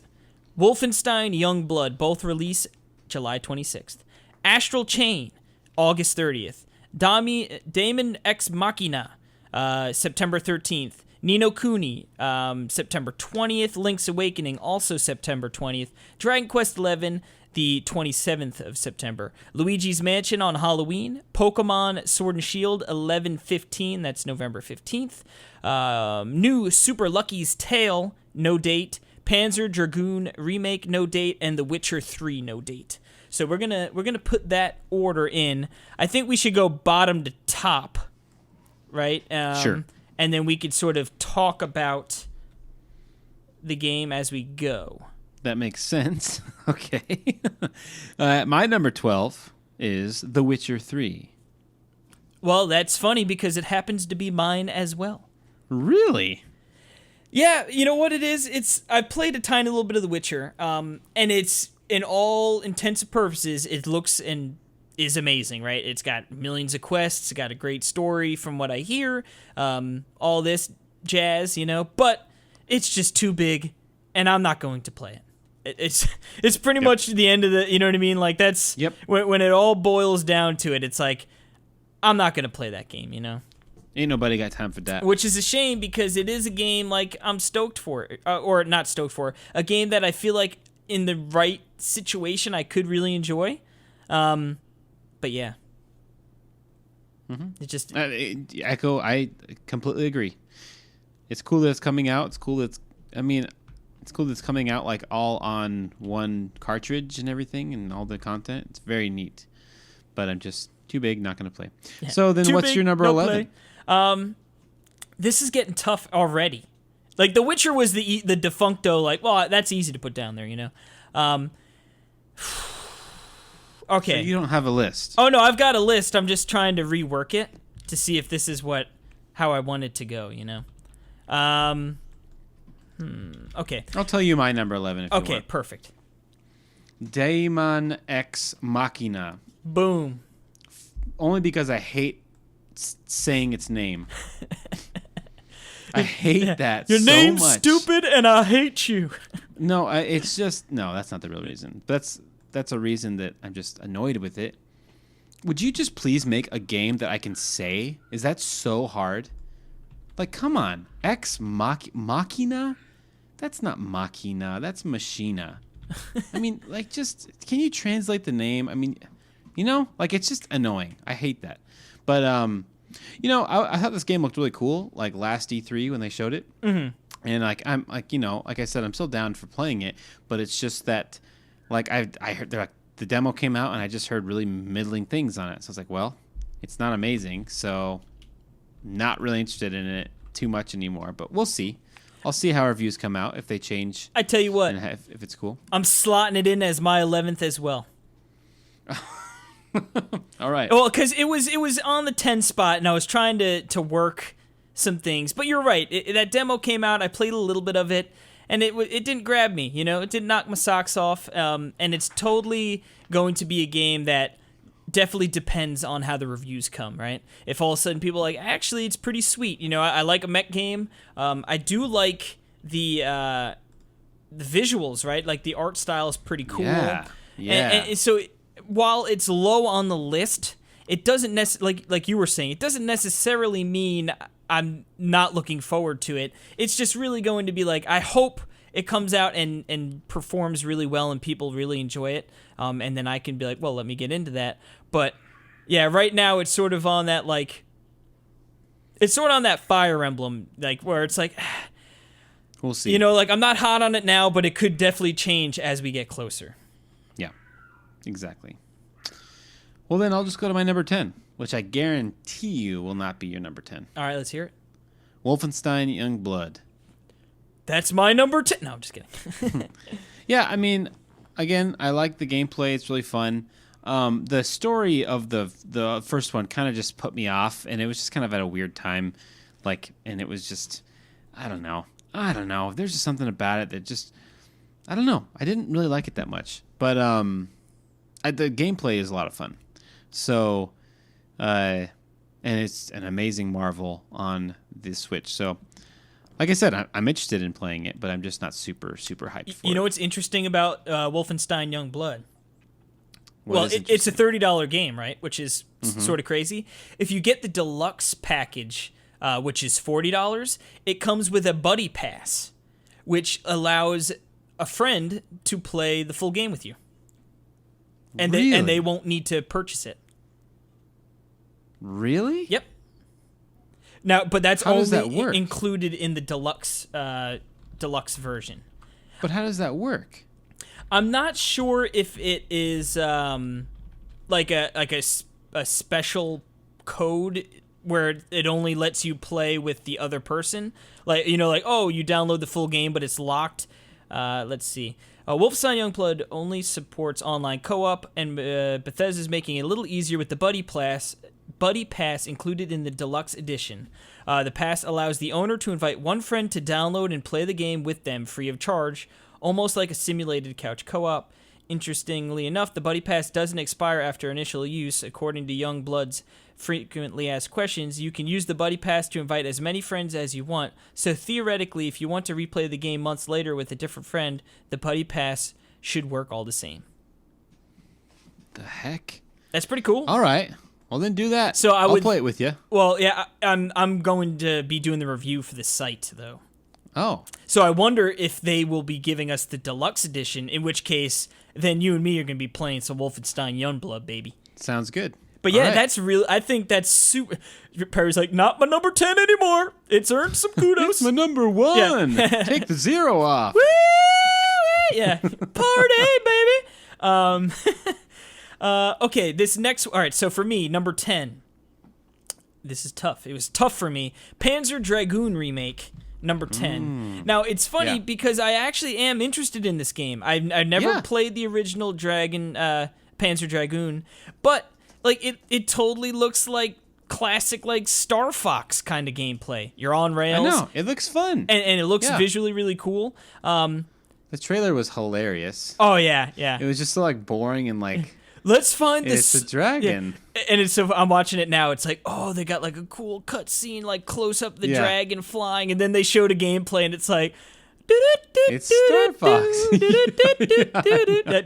Wolfenstein Young Blood, both release July 26th. Astral Chain, August 30th. Daemon Ex Machina, September 13th. Ni no Kuni, September 20th. Link's Awakening, also September 20th. Dragon Quest XI, the 27th of September. Luigi's Mansion on Halloween. Pokemon Sword and Shield, 11/15. That's November 15th. New Super Lucky's Tale, no date. Panzer Dragoon Remake, no date. And The Witcher 3, no date. So we're gonna put that order in. I think we should go bottom to top, right? Sure. And then we could sort of talk about the game as we go. That makes sense. Okay. My number 12 is The Witcher 3. Well, that's funny because it happens to be mine as well. Really? Yeah, you know what it is? I played a tiny little bit of The Witcher, and it's, in all intents and purposes, it looks and is amazing, right? It's got millions of quests, it's got a great story from what I hear, all this jazz, but it's just too big, and I'm not going to play it. It's pretty much the end of the, you know what I mean? Like, that's, when it all boils down to it, it's like, I'm not going to play that game, Ain't nobody got time for that. Which is a shame because it is a game, like, I'm stoked for, or not stoked for, a game that I feel like in the right situation I could really enjoy. But yeah. It just... I completely agree. It's cool that it's coming out. It's cool that it's cool that it's coming out like all on one cartridge and everything and all the content. It's very neat. But I'm just too big, not going to play. Yeah. So then what's your number 11? This is getting tough already. Like, The Witcher was the defuncto, like, well, that's easy to put down there, Okay. So you don't have a list. Oh, no, I've got a list. I'm just trying to rework it to see if this is how I want it to go, Okay. I'll tell you my number 11 if you want. Okay, perfect. Daemon Ex Machina. Boom. Only because I hate saying its name. I hate that so much. Your name's stupid and I hate you. No, it's just... No, that's not the real reason. That's a reason that I'm just annoyed with it. Would you just please make a game that I can say? Is that so hard? Like, come on. Ex Machina? That's not Machina. That's Machina. I mean, like, just... Can you translate the name? I mean, like, it's just annoying. I hate that. But, I thought this game looked really cool, like, last E3 when they showed it. Mm-hmm. And, like, I'm, like, like I said, I'm still down for playing it, but it's just that... Like, I heard the demo came out, and I just heard really middling things on it. So I was like, well, it's not amazing, so not really interested in it too much anymore. But we'll see. I'll see how reviews come out, if they change. I tell you what. And if it's cool. I'm slotting it in as my 11th as well. All right. Well, because it was on the 10 spot, and I was trying to work some things. But you're right. That demo came out. I played a little bit of it. and it didn't grab me. It didn't knock my socks off. And it's totally going to be a game that definitely depends on how the reviews come, right? If all of a sudden people are like, actually, it's pretty sweet. I like a mech game. I do like the visuals, right? Like the art style is pretty cool. Yeah. And so while it's low on the list, it doesn't like you were saying, it doesn't necessarily mean I'm not looking forward to it. It's just really going to be like, I hope it comes out and performs really well and people really enjoy it. And then I can be like, well, let me get into that. But yeah, right now it's sort of on that it's sort of on that Fire Emblem, where it's like, we'll see. I'm not hot on it now, but it could definitely change as we get closer. Yeah, exactly. Well, then I'll just go to my number 10, which I guarantee you will not be your number 10. All right, let's hear it. Wolfenstein Youngblood. That's my number 10. No, I'm just kidding. Yeah, I mean, again, I like the gameplay. It's really fun. The story of the first one kind of just put me off, and it was just kind of at a weird time. And it was just, I don't know. There's just something about it that just, I don't know. I didn't really like it that much. But the gameplay is a lot of fun. So, and it's an amazing marvel on the Switch. So, like I said, I'm interested in playing it, but I'm just not super, super hyped for it. You know what's interesting about Wolfenstein Youngblood? Well, it's a interesting? $30 game, right? Which is sort of crazy. If you get the deluxe package, which is $40, it comes with a buddy pass, which allows a friend to play the full game with you. And Really? they won't need to purchase it. Really? Yep. Now, but that's How does only that work? included in the deluxe version. But how does that work? I'm not sure if it is like a special code where it only lets you play with the other person. Like, you download the full game, but it's locked. Let's see. Wolfenstein Youngblood only supports online co-op, and Bethesda's making it a little easier with the Buddy Pass included in the deluxe edition. The pass allows the owner to invite one friend to download and play the game with them free of charge, almost like a simulated couch co-op. Interestingly enough, the Buddy Pass doesn't expire after initial use. According to Youngblood's frequently asked questions, you can use the Buddy Pass to invite as many friends as you want. So theoretically, if you want to replay the game months later with a different friend, the Buddy Pass should work all the same. The heck? That's pretty cool. All right. Well, then do that. So I'll play it with you. Well, yeah, I'm going to be doing the review for the site, though. Oh. So I wonder if they will be giving us the deluxe edition, in which case, then you and me are going to be playing some Wolfenstein Youngblood, baby. Sounds good. But yeah, All right. that's real. I think that's super. Perry's like, not my number 10 anymore. It's earned some kudos. It's my number 1. Yeah. Take the 0 off. Woo! Yeah, party, baby. Okay, this next. All right, so for me, number 10. This is tough. It was tough for me. Panzer Dragoon remake. Number 10. Now, it's funny because I actually am interested in this game. I've never played the original Panzer Dragoon, but it totally looks like classic Star Fox kind of gameplay. You're on rails. I know. It looks fun. And it looks visually really cool. The trailer was hilarious. Oh, yeah. It was just so boring and Let's find this. It's a dragon. Yeah. And it's so I'm watching it now. It's like, oh, they got a cool cut scene, close up the dragon flying, and then they showed a gameplay, and it's like, it's Star Fox.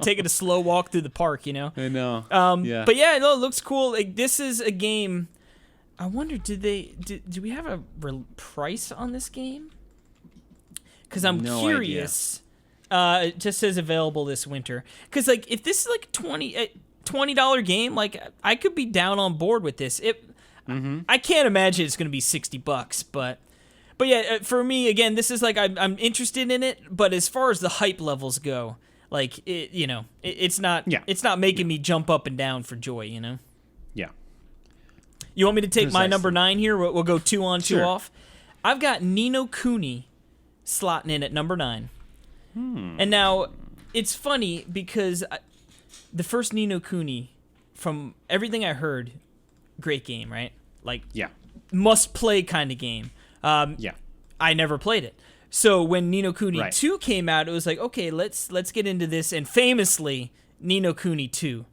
Taking a slow walk through the park, I know. But yeah, no, it looks cool. This is a game. I wonder, do we have a price on this game? Because I'm curious. It just says available this winter. Because if this is $20 game, I could be down on board with this. I can't imagine it's going to be $60, but yeah, for me again, this is I'm interested in it, but as far as the hype levels go, it's not making me jump up and down for joy, Yeah. You want me to take my Precisely. number 9 here? We'll go 2 on, 2 Sure. off. I've got Ni no Kuni slotting in at number 9. And now, it's funny because the first Ni no Kuni, from everything I heard, great game, right? Yeah. Must-play kind of game. Yeah. I never played it. So when Ni no Kuni Right. 2 came out, it was like, okay, let's get into this. And famously, Ni no Kuni 2,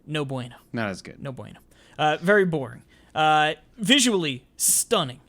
no bueno. Not as good. No bueno. Very boring. Visually stunning.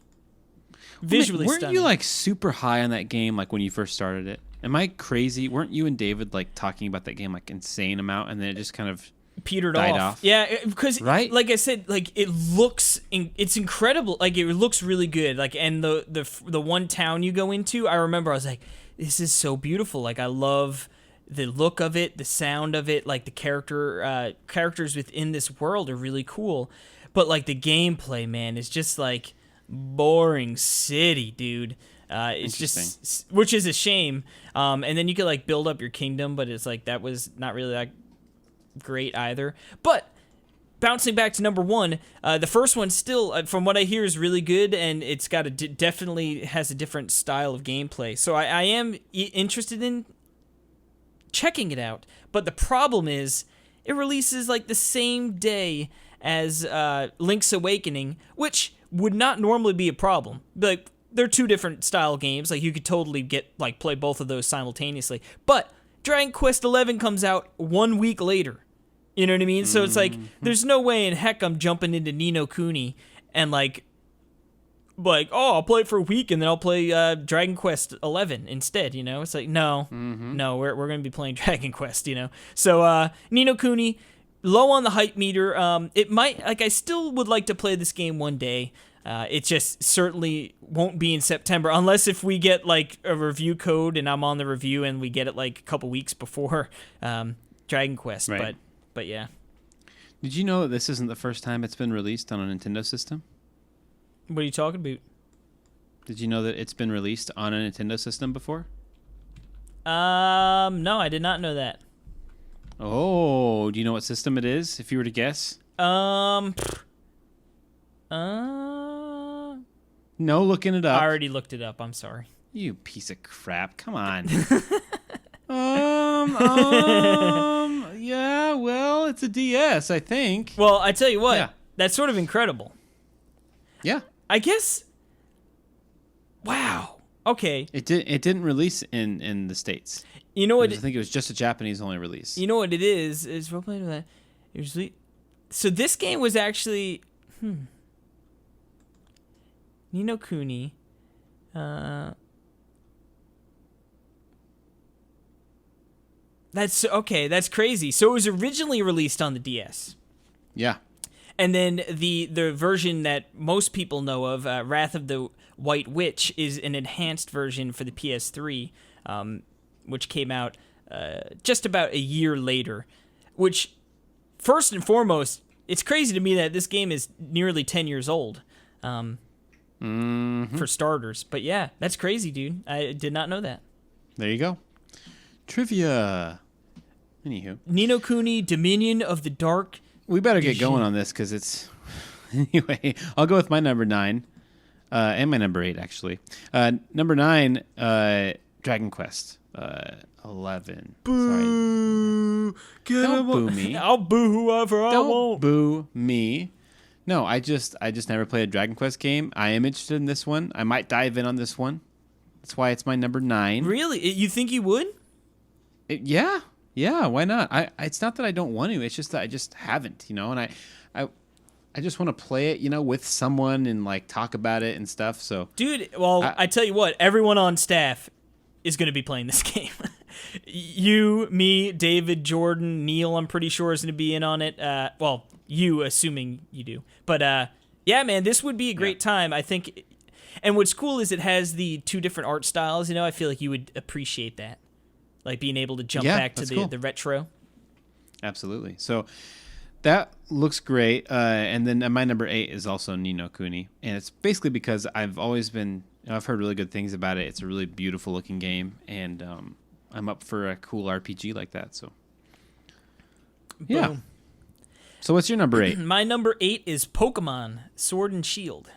Visually Weren't stunning. you like super high on that game like when you first started it? Am I crazy? Weren't you and David like talking about that game like insane amount, and then it just kind of petered died off. off? Yeah, because Right? like I said, like it's incredible. Like it looks really good. Like and the one town you go into, I remember I was like, this is so beautiful. Like I love the look of it, the sound of it. Like the characters within this world are really cool. But like the gameplay, man, is just like boring city, dude. It's just, which is a shame. And then you could like build up your kingdom, but it's like that was not really that great either. But bouncing back to number 1, the first one still, from what I hear, is really good, and it's got definitely has a different style of gameplay. So I am interested in checking it out. But the problem is, it releases like the same day as Link's Awakening, which would not normally be a problem. Like they're two different style games. Like you could totally play both of those simultaneously. But Dragon Quest XI comes out 1 week later. You know what I mean? So it's like there's no way in heck I'm jumping into Ni no Kuni and like I'll play it for a week and then I'll play Dragon Quest XI instead. You know, it's like no, we're gonna be playing Dragon Quest. You know, so Ni no Kuni. Low on the hype meter. It might I still would like to play this game one day. It just certainly won't be in September unless if we get like a review code and I'm on the review and we get it like a couple weeks before Dragon Quest. Right. But yeah. Did you know that this isn't the first time it's been released on a Nintendo system? What are you talking about? Did you know that it's been released on a Nintendo system before? No, I did not know that. Oh, do you know what system it is? If you were to guess. No, looking it up. I already looked it up. I'm sorry. You piece of crap! Come on. Yeah. Well, it's a DS, I think. Well, I tell you what. Yeah. That's sort of incredible. Yeah. I guess. Wow. Okay. It didn't release in the States. You know what? I think it was just a Japanese only release. You know what it is? Is role playing that usually. So this game was actually Ni no Kuni. That's okay. That's crazy. So it was originally released on the DS. Yeah. And then the version that most people know of, Wrath of the White Witch, is an enhanced version for the PS3, which came out just about a year later. Which, first and foremost, it's crazy to me that this game is nearly 10 years old, for starters. But yeah, that's crazy, dude. I did not know that. There you go. Trivia. Anywho. Ni no Kuni, Dominion of the Dark. We better get going on this because it's... Anyway, I'll go with my number 9. And my number 8, actually. Number 9, Dragon Quest 11. Boo! Sorry. Don't boo me. I'll boo whoever I Don't want. boo me. No, I just never played a Dragon Quest game. I am interested in this one. I might dive in on this one. That's why it's my number 9. Really? You think you would? Yeah, why not? It's not that I don't want to. It's just that I just haven't, and I just want to play it, with someone and like talk about it and stuff. So, dude, well, I tell you what, everyone on staff is going to be playing this game. You, me, David, Jordan, Neil, I'm pretty sure is going to be in on it. Well, you, assuming you do. But yeah, man, this would be a great time, I think. And what's cool is it has the two different art styles. I feel like you would appreciate that. Like being able to jump back to the retro. Absolutely. So that looks great. And then my number 8 is also Ni no Kuni. And it's basically because I've always been, I've heard really good things about it. It's a really beautiful looking game. And I'm up for a cool RPG like that. So, yeah. Boom. So what's your number 8? My number 8 is Pokemon Sword and Shield.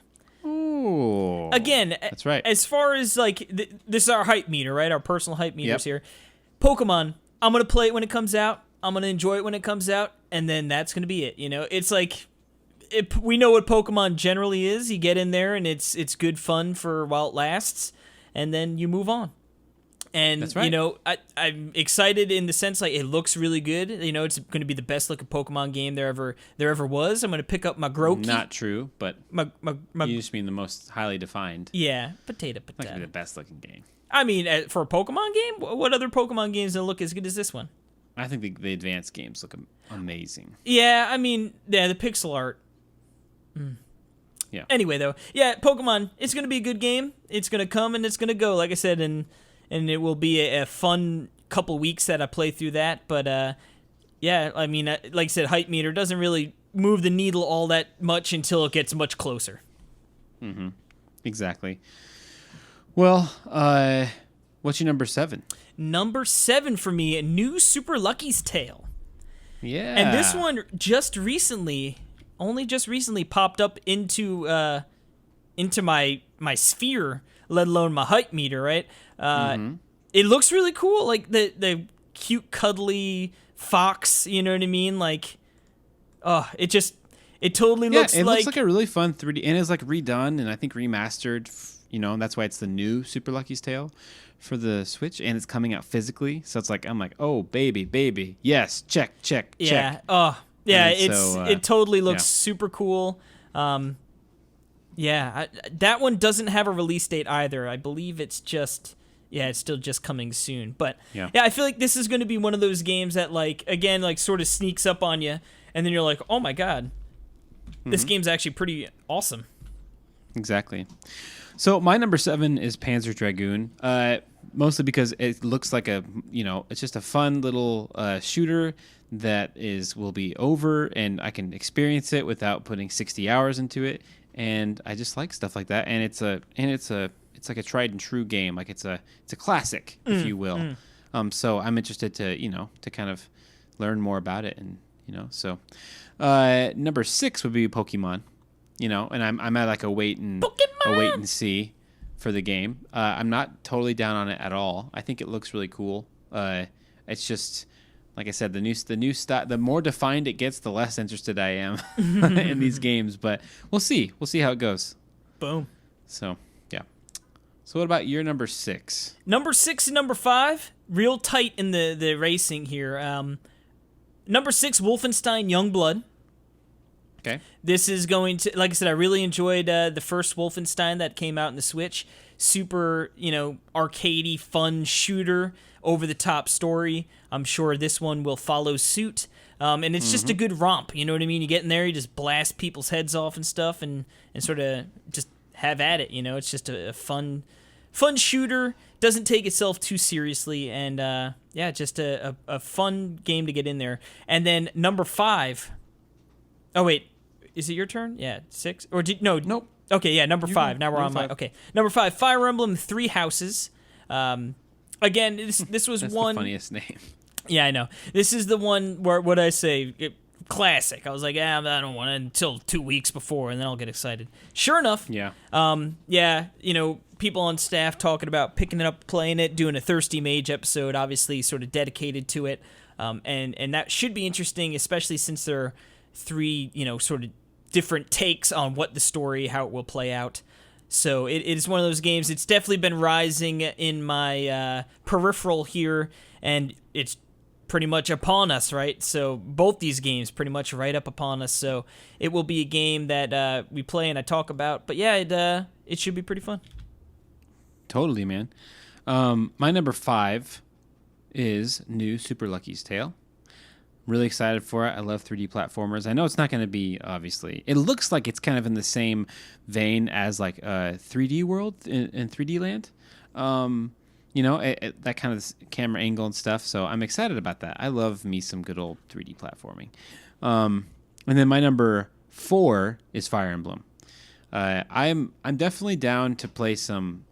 Ooh. Again, that's right. As far as like this is our hype meter, right? Our personal hype meters here. Pokemon, I'm gonna play it when it comes out. I'm gonna enjoy it when it comes out, and then that's gonna be it. It's like we know what Pokemon generally is. You get in there, and it's good fun for while it lasts, and then you move on. And, That's right. you know, I'm excited in the sense, like, it looks really good. You know, it's going to be the best looking Pokemon game there ever was. I'm going to pick up my Grookey. Not true, but My you just mean the most highly defined. yeah, potato. Not gonna be the best looking game. I mean, for a Pokemon game, what other Pokemon games don't look as good as this one? I think the advanced games look amazing. Yeah, I mean, yeah, the pixel art. Yeah. Anyway, though, yeah, Pokemon, it's going to be a good game. It's going to come and it's going to go, like I said, and it will be a fun couple weeks that I play through that. But, yeah, I mean, like I said, hype meter doesn't really move the needle all that much until it gets much closer. Exactly. Well, what's your number 7? Number 7 for me, New Super Lucky's Tale. Yeah. And this one only just recently popped up into my sphere, let alone my hype meter, right? It looks really cool, like the cute, cuddly fox, you know what I mean? Like, it totally looks it looks like a really fun 3D, and it's like redone and I think remastered, you know, and that's why it's the new Super Lucky's Tale for the Switch, and it's coming out physically, so it's like, I'm like, oh, baby, yes, check. yeah. Oh, yeah, it totally looks yeah. super cool. That one doesn't have a release date either. I believe it's still just coming soon. But yeah, I feel like this is going to be one of those games that, like, again, like, sort of sneaks up on you, and then you're like, oh my god, this game's actually pretty awesome. Exactly. So my number 7 is Panzer Dragoon, mostly because it looks like it's just a fun little shooter that will be over, and I can experience it without putting 60 hours into it, and I just like stuff like that. And it's like a tried and true game, like it's a classic, if you will. So I'm interested to kind of learn more about it, and so number 6 would be Pokemon. And I'm at like a wait and see for the game. I'm not totally down on it at all. I think it looks really cool. It's just, like I said, the more defined it gets, the less interested I am in these games. But we'll see. We'll see how it goes. Boom. So yeah. So what about your number 6? Number 6 and number 5, real tight in the racing here. Number 6, Wolfenstein Youngblood. Okay. This is going to, like I said, I really enjoyed the first Wolfenstein that came out in the Switch. Super, arcadey, fun shooter, over-the-top story. I'm sure this one will follow suit. And it's just a good romp, you know what I mean? You get in there, you just blast people's heads off and stuff and sort of just have at it, It's just a fun shooter. Doesn't take itself too seriously. And, just a fun game to get in there. And then number 5. Oh, wait. Is it your turn? Yeah, 6? Or nope. Okay, yeah, number 5. Now we're on my... Okay. Number 5, Fire Emblem 3 Houses. Again, this was That's one... the funniest name. Yeah, I know. This is the one where, what I say, classic. I was like, I don't want it until 2 weeks before, and then I'll get excited. Sure enough. Yeah. People on staff talking about picking it up, playing it, doing a Thirsty Mage episode, obviously sort of dedicated to it. And that should be interesting, especially since there are 3, sort of different takes on what the story, how it will play out. So it is one of those games. It's definitely been rising in my peripheral here, and it's pretty much upon us, right? So both these games pretty much right up upon us. So it will be a game that we play and I talk about. But yeah, it should be pretty fun. Totally, man. My number 5 is New Super Lucky's Tale. Really excited for it. I love 3D platformers. I know it's not going to be, obviously. It looks like it's kind of in the same vein as like 3D World in 3D Land. That kind of camera angle and stuff. So I'm excited about that. I love me some good old 3D platforming. And then my number 4 is Fire Emblem. I'm definitely down to play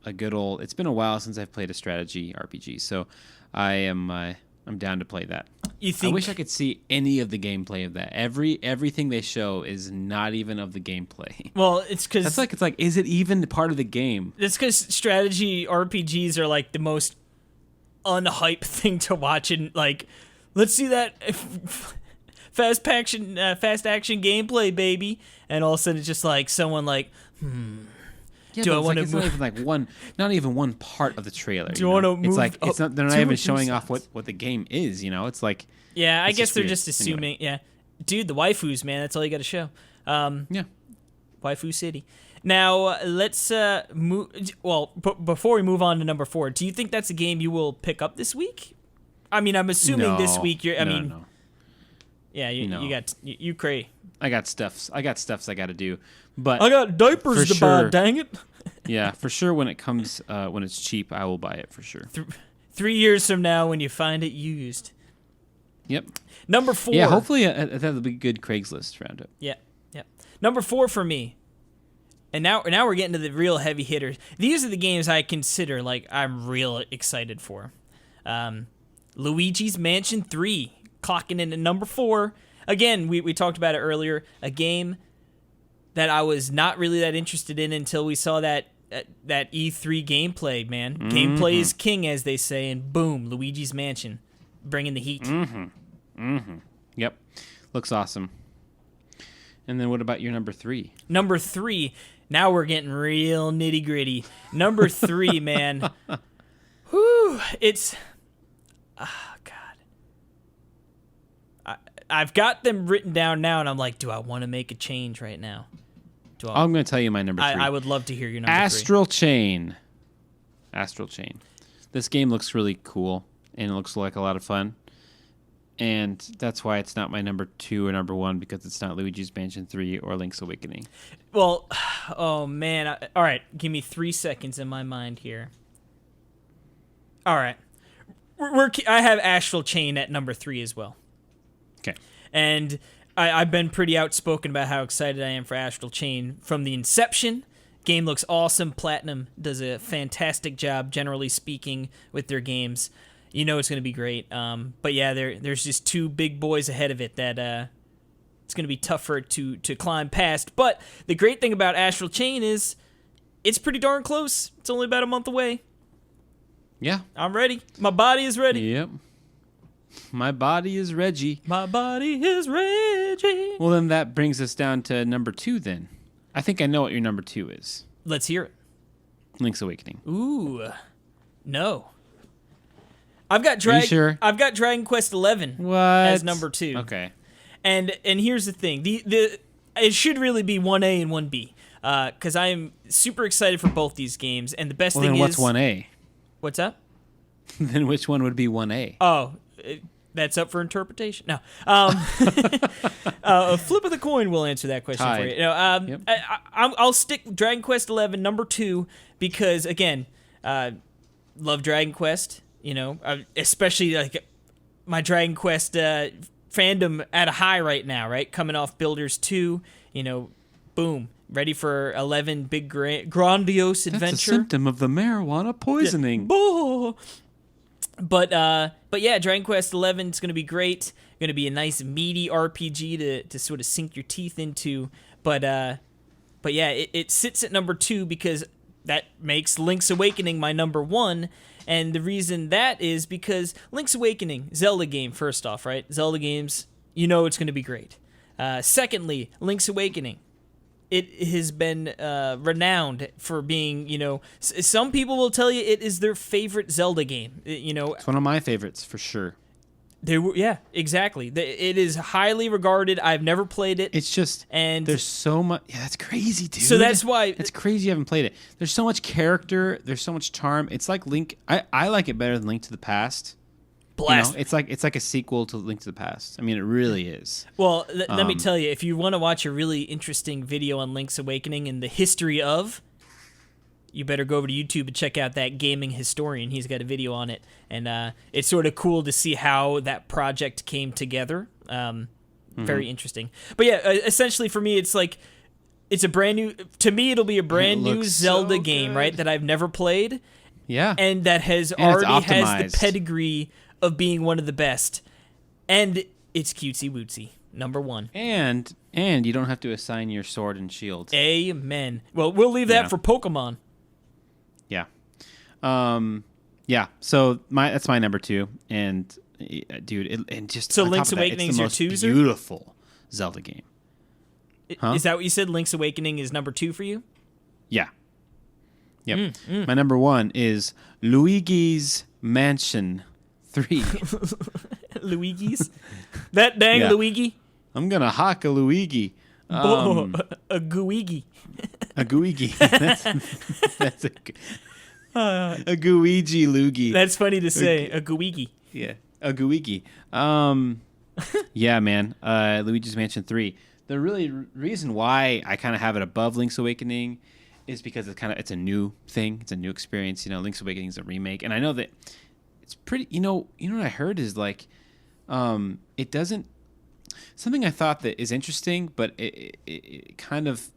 a good old. It's been a while since I've played a strategy RPG, so I'm down to play that. I wish I could see any of the gameplay of that. Everything they show is not even of the gameplay. Well, it's because it's like, is it even part of the game? It's because strategy RPGs are like the most unhyped thing to watch, and like, let's see that fast action gameplay, baby. And all of a sudden, it's just like someone like, Yeah, Do but I want to it's not move? even like not even one part of the trailer. Do you wanna move It's like up they're not two even or showing three off spots? what the game is. I It's guess just they're weird. just assuming. Anyway. Yeah, dude, the waifus, man. That's all you got to show. Yeah. Waifu City. Now let's move. Well, before we move on to number 4, do you think that's a game you will pick up this week? I mean, I'm assuming this No. week. No. Yeah, you No. got you cray. I got stuffs I got to do, but I got diapers For to buy. sure. Dang it! yeah, for sure when it comes when it's cheap, I will buy it for sure. 3 years from now, when you find it used. Yep. Number 4. Yeah, hopefully that'll be a good Craigslist roundup. Yeah. Number 4 for me. And now we're getting to the real heavy hitters. These are the games I consider like I'm real excited for. Luigi's Mansion 3 clocking in at number 4. Again, we talked about it earlier. A game that I was not really that interested in until we saw that E3 gameplay, man. Mm-hmm. Gameplay is king, as they say, and boom, Luigi's Mansion, bringing the heat. Yep. Looks awesome. And then what about your number 3? Number 3, now we're getting real nitty gritty. Number 3, man. Whew, it's... Oh, God. I've got them written down now, and I'm like, do I want to make a change right now? I'm going to tell you my number 3. I would love to hear your number 3. Astral Chain. Astral Chain. This game looks really cool, and it looks like a lot of fun. And that's why it's not my number 2 or number 1, because it's not Luigi's Mansion 3 or Link's Awakening. Well, oh, man. All right, give me 3 seconds in my mind here. All right. I have Astral Chain at number 3 as well. Okay. And I've been pretty outspoken about how excited I am for Astral Chain from the inception. Game looks awesome. Platinum does a fantastic job, generally speaking, with their games. You know it's going to be great. But yeah, there's just 2 big boys ahead of it that it's going to be tougher to climb past. But the great thing about Astral Chain is it's pretty darn close. It's only about a month away. Yeah. I'm ready. My body is ready. Yep. My body is Reggie. My body is Reggie. Well, then that brings us down to number 2 then. I think I know what your number 2 is. Let's hear it. Link's Awakening. Ooh. No. I've got Are you sure? I've got Dragon Quest 11 What? as number 2. Okay. And here's the thing. It should really be 1A and 1B. Cuz I am super excited for both these games, and the best Well, thing then is what's 1A? What's up? Then which one would be 1A? Oh, that's up for interpretation. No. A flip of the coin will answer that question for you. Tied. No, Yep. I'll stick Dragon Quest 11 number 2 because again, love Dragon Quest. You know, especially like my Dragon Quest fandom at a high right now. Right, coming off Builders 2. You know, boom, ready for 11, big grandiose adventure. That's a symptom of the marijuana poisoning. Boo. But yeah, Dragon Quest 11 is going to be great. Going to be a nice meaty RPG to sort of sink your teeth into. But yeah, it sits at number 2 because that makes Link's Awakening my number 1. And the reason that is because Link's Awakening, Zelda game, first off, right? Zelda games, you know it's going to be great. Secondly, Link's Awakening. It has been renowned for being, you know, some people will tell you it is their favorite Zelda game. It's one of my favorites for sure. Yeah, exactly. It is highly regarded. I've never played it. It's just and there's so much. Yeah, that's crazy, dude. So that's why it's crazy you haven't played it. There's so much character. There's so much charm. It's like Link. I like it better than Link to the Past. blast. It's like a sequel to Link to the Past. I mean, it really is. Well, let me tell you, if you want to watch a really interesting video on Link's Awakening and the history of, you better go over to YouTube and check out that gaming historian. He's got a video on it, and it's sort of cool to see how that project came together. Very interesting. But yeah, essentially for me, it's like it's a brand new. To me, it'll be a brand new Zelda game, right? That I've never played. Yeah, and that has already has the pedigree of being one of the best, and it's cutesy wootsy. Number 1. And you don't have to assign your sword and shield. Amen. Well, we'll leave that for Pokemon. Yeah. Yeah. So that's my number 2, and dude, so Link's Awakening is your 2? Beautiful Zelda game. Huh? Is that what you said? Link's Awakening is number 2 for you? Yeah. Yep. My number 1 is Luigi's Mansion 3. Luigi's? That dang Yeah. Luigi? I'm gonna hock a Luigi. Oh, a Guigi. A Guigi. That's a Guigi Luigi. That's funny to say, a Guigi. Yeah, a Guigi. Yeah, man. Luigi's Mansion 3. The reason why I kind of have it above Link's Awakening is because it's a new thing. It's a new experience. You know, Link's Awakening is a remake, and I know that it's pretty. You know what I heard is like, it doesn't. Something I thought that is interesting, but it kind of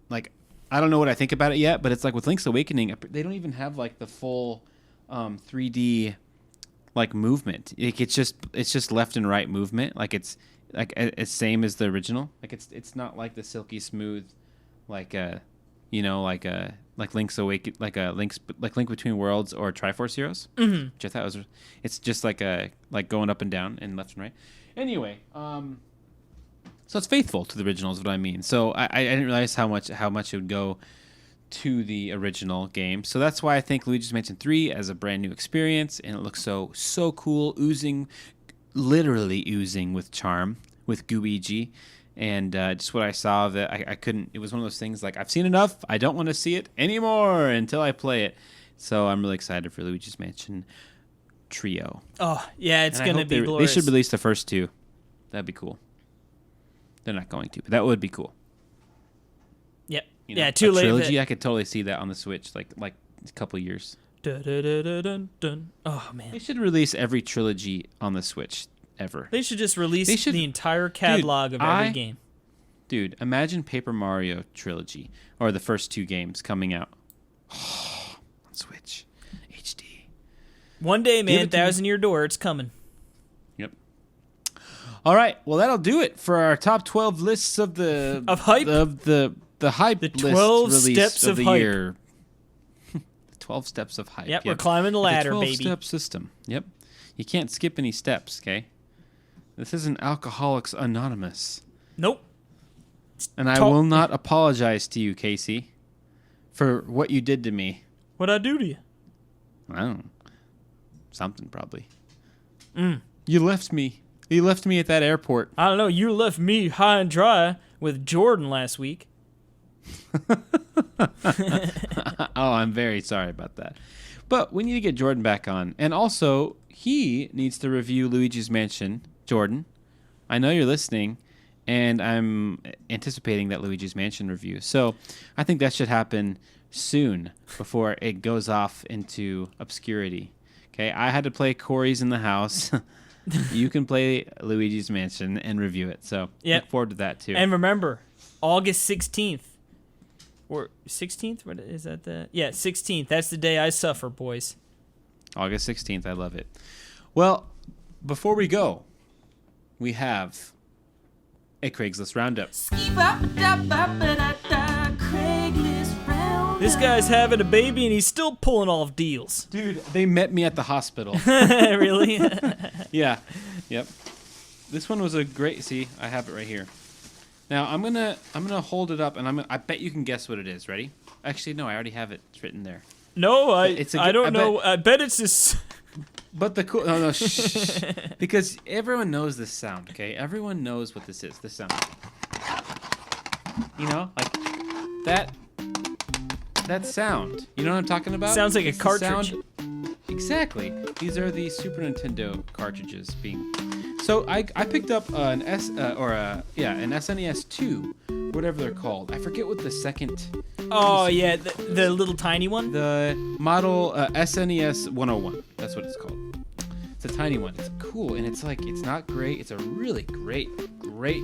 like I don't know what I think about it yet. But it's like with Link's Awakening, they don't even have like the full 3D like movement. It's just left and right movement. Like it's same as the original. Like it's not like the silky smooth, like like Link's Awakening, like Link Between Worlds or Triforce Heroes, which I thought was. It's just like going up and down and left and right. Anyway, so it's faithful to the original is what I mean. So I didn't realize how much it would go to the original game. So that's why I think Luigi's Mansion 3 as a brand new experience, and it looks so cool, literally oozing with charm with Guigi. And just what I saw of it, I couldn't. It was one of those things like I've seen enough. I don't want to see it anymore until I play it. So I'm really excited for Luigi's Mansion Trio. Oh yeah, it's And I gonna hope be they glorious. should release the first 2. That'd be cool. They're not going to, but that would be cool. Yep. You know, Yeah, too a late. trilogy. I could totally see that on the Switch, like a couple years. Dun, dun, dun, dun, dun, dun. Oh They man, should release every trilogy on the Switch ever. they should just release They should- the entire catalog of every game. Dude, imagine Paper Mario trilogy or the first 2 games coming out on Switch HD. One day, Give man, it to me. 1,000-year door, it's coming. Yep. All right. Well, that'll do it for our top 12 lists of the Of hype? of the hype The list 12 release steps of the hype. year. The 12 steps of hype. Yep, we're climbing the ladder, the 12 baby. step system. Yep. You can't skip any steps, okay? This isn't Alcoholics Anonymous. Nope. And I Talk- will not apologize to you, Casey, for what you did to me. What'd I do to you? I don't know. Something, probably. You left me. You left me at that airport. I don't know. You left me high and dry with Jordan last week. Oh, I'm very sorry about that. But we need to get Jordan back on. And also, he needs to review Luigi's Mansion. Jordan, I know you're listening, and I'm anticipating that Luigi's Mansion review. So I think that should happen soon before it goes off into obscurity. Okay, I had to play Corey's in the House. You can play Luigi's Mansion and review it. So Yep. look forward to that, too. And remember, August 16th. Or 16th? What is that? 16th. That's the day I suffer, boys. August 16th. I love it. Well, before we go, we have a Craigslist Roundup. Craigslist Roundup. This guy's having a baby and he's still pulling off deals. Dude, they met me at the hospital. Really? Yeah. Yep. This one was a great. See, I have it right here. Now I'm gonna hold it up, and I bet you can guess what it is. Ready? Actually, no, I already have it. It's written there. No, It's a I good- don't I know. I bet it's just... But the cool. No, shh. Because everyone knows this sound. Okay, everyone knows what this is. This sound. You know, like that. That sound. You know what I'm talking about? Sounds like a It's the cartridge. sound- Exactly. These are the Super Nintendo cartridges being. So I picked up an SNES 2, whatever they're called. I forget what the second. Oh, yeah, the little tiny one? The model SNES 101. That's what it's called. It's a tiny one. It's cool, and it's not great. It's a really great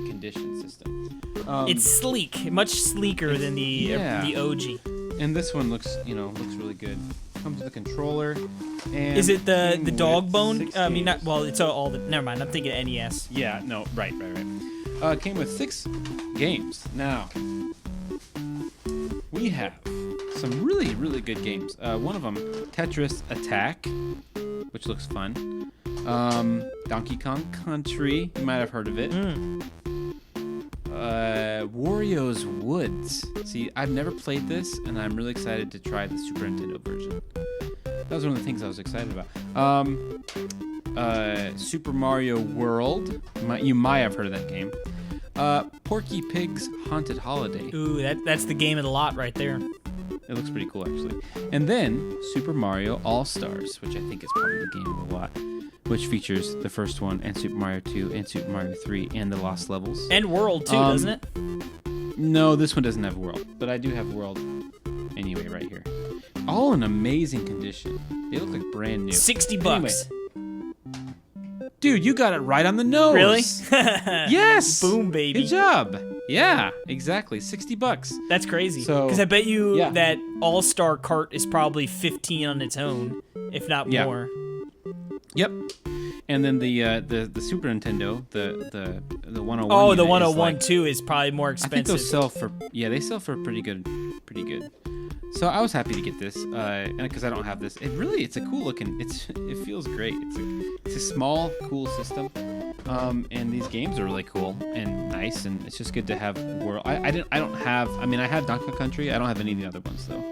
condition system. It's sleek, much sleeker than the OG. And this one looks really good. Comes with a controller. And Is it the came dog with bone? 6 I mean, not games. well. It's all the. Never mind. I'm thinking NES. Yeah, no, right. It came with 6 games. Now, we have some really, really good games. One of them, Tetris Attack, which looks fun. Donkey Kong Country, you might have heard of it. Wario's Woods. See, I've never played this, and I'm really excited to try the Super Nintendo version. That was one of the things I was excited about. Super Mario World. You might have heard of that game. Porky Pig's Haunted Holiday. Ooh, that's the game of the lot right there. It looks pretty cool, actually. And then Super Mario All-Stars, which I think is probably the game of the lot, which features the first one, and Super Mario 2, and Super Mario 3, and the Lost Levels. And World, too, doesn't it? No, this one doesn't have World, but I do have World anyway right here. All in amazing condition. They look like brand new. $60. Anyway, dude, you got it right on the nose. Really? Yes. Boom, baby. Good job. Yeah, exactly. $60. That's crazy. So- Because I bet you Yeah. that All-Star cart is probably 15 on its own, if not Yeah. more. Yep. And then the Super Nintendo, the 101. Oh, the unit is 101 like, too is probably more I think expensive. those sell for they sell for pretty good. So I was happy to get this, because I don't have this. It's a cool looking. It feels great. It's a small, cool system, and these games are really cool and nice, and it's just good to have world. I have Donkey Kong Country. I don't have any of the other ones though,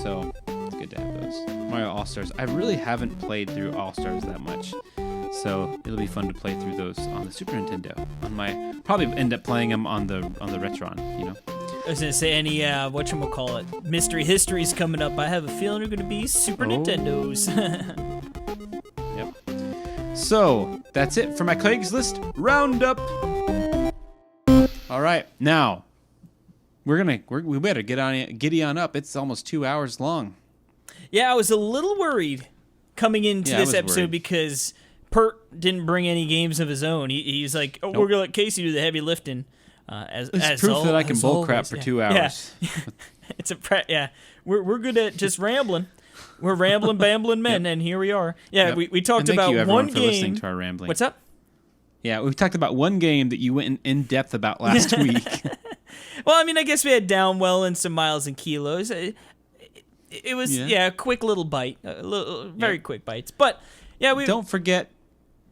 so it's good to have those. Mario All Stars. I really haven't played through All Stars that much, so it'll be fun to play through those on the Super Nintendo. Probably end up playing them on the Retron, you know. I was gonna say any whatchamacallit, mystery history's coming up. I have a feeling they're gonna be Super Nintendos. Yep. So that's it for my Craigslist Roundup. All right, now we better giddy on up. It's almost 2 hours long. Yeah, I was a little worried coming into Yeah, I this was episode worried. because Pert didn't bring any games of his own. He's like, oh, we're gonna let Casey do the heavy lifting. As proof that I can bullcrap for 2 hours. Yeah. It's we're good at just rambling. We're rambling, bambling men, and here we are. Yeah, Yep. we talked And thank about you, everyone, one for listening game. to our rambling. What's up? Yeah, we talked about one game that you went in depth about last week. Well, I mean, I guess we had Downwell and some miles and kilos. It was a quick little bite, very quick bites. But yeah, we Don't forget,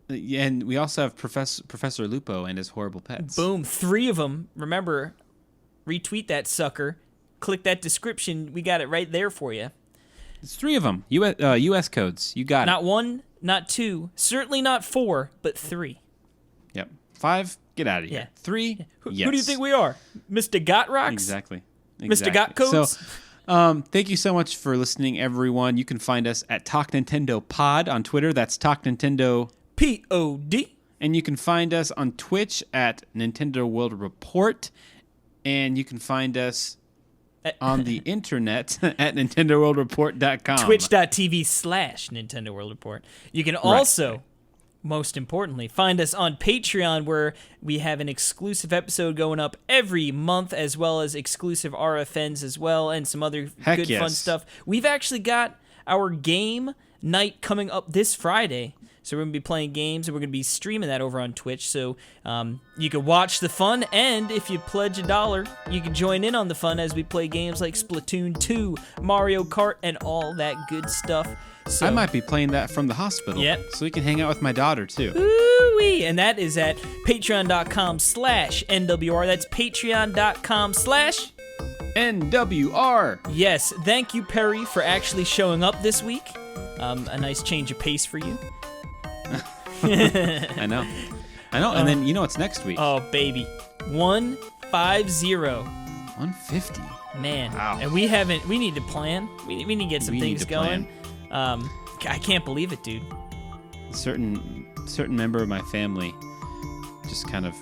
and we also have Professor Lupo and his horrible pets. boom 3 of them. Remember, retweet that sucker. Click that description. We got it right there for you. It's 3 of them. U.S. codes. You got Not it. 1, not 2, certainly not 4, but 3. Yep. 5. Get out of here. Yeah. 3. Who yes. do you think we are, Mr. Got Rocks? Exactly. Mr. Got Codes? So, thank you so much for listening, everyone. You can find us at Talk Nintendo Pod on Twitter. That's Talk Nintendo. POD. And you can find us on Twitch at Nintendo World Report. And you can find us on the internet at NintendoWorldReport.com. Twitch.tv/Nintendo World Report. You can also, most importantly, find us on Patreon, where we have an exclusive episode going up every month, as well as exclusive RFNs as well, and some other Heck good fun yes. stuff. We've actually got our game night coming up this Friday. So we're going to be playing games, and we're going to be streaming that over on Twitch. So you can watch the fun, and if you pledge $1, you can join in on the fun as we play games like Splatoon 2, Mario Kart, and all that good stuff. So, I might be playing that from the hospital. Yep. So we can hang out with my daughter, too. Ooh-wee. And that is at patreon.com/NWR. That's patreon.com/ NWR. Yes, thank you, Perry, for actually showing up this week. A nice change of pace for you. I know. And then you know what's next week? Oh, baby. 150. 150. Man. Wow. And we need to plan. We need to get some We need things to going. I can't believe it, dude. A certain member of my family just kind of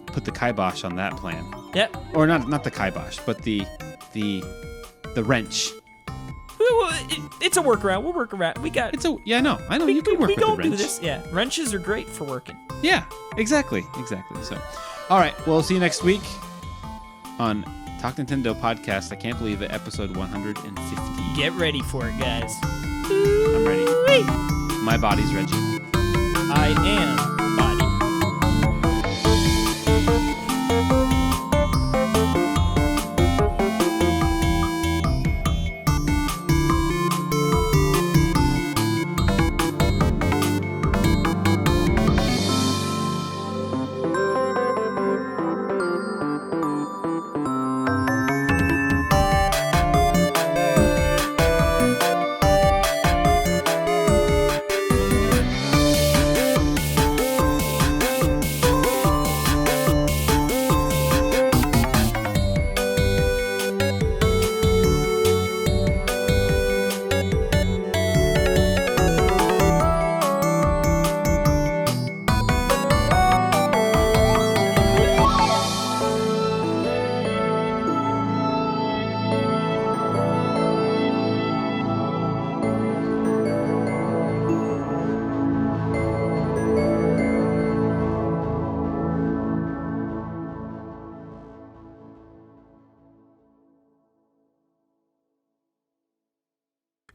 put the kibosh on that plan. Yep. Or not the kibosh, but the wrench. It's a workaround. We'll work around. We got. I know. You can work we with the don't do wrench. this. Yeah, wrenches are great for working. Yeah, exactly. So, all right. Well, see you next week on Talk Nintendo Podcast. I can't believe it. Episode 150. Get ready for it, guys. I'm ready. My body's ready. I am body.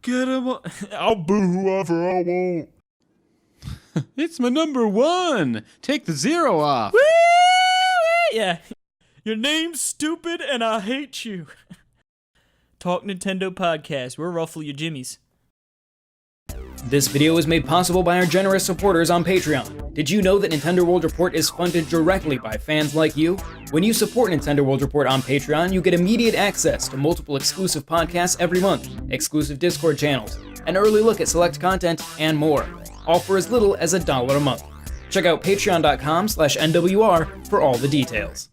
Get him. I'll boo whoever I want. It's my number 1. Take the 0 off. Woo! Yeah. Your name's stupid and I hate you. Talk Nintendo Podcast. We're Ruffle Your Jimmies. This video is made possible by our generous supporters on Patreon. Did you know that Nintendo World Report is funded directly by fans like you? When you support Nintendo World Report on Patreon, you get immediate access to multiple exclusive podcasts every month, exclusive Discord channels, an early look at select content, and more, all for as little as $1 a month. Check out patreon.com/NWR for all the details.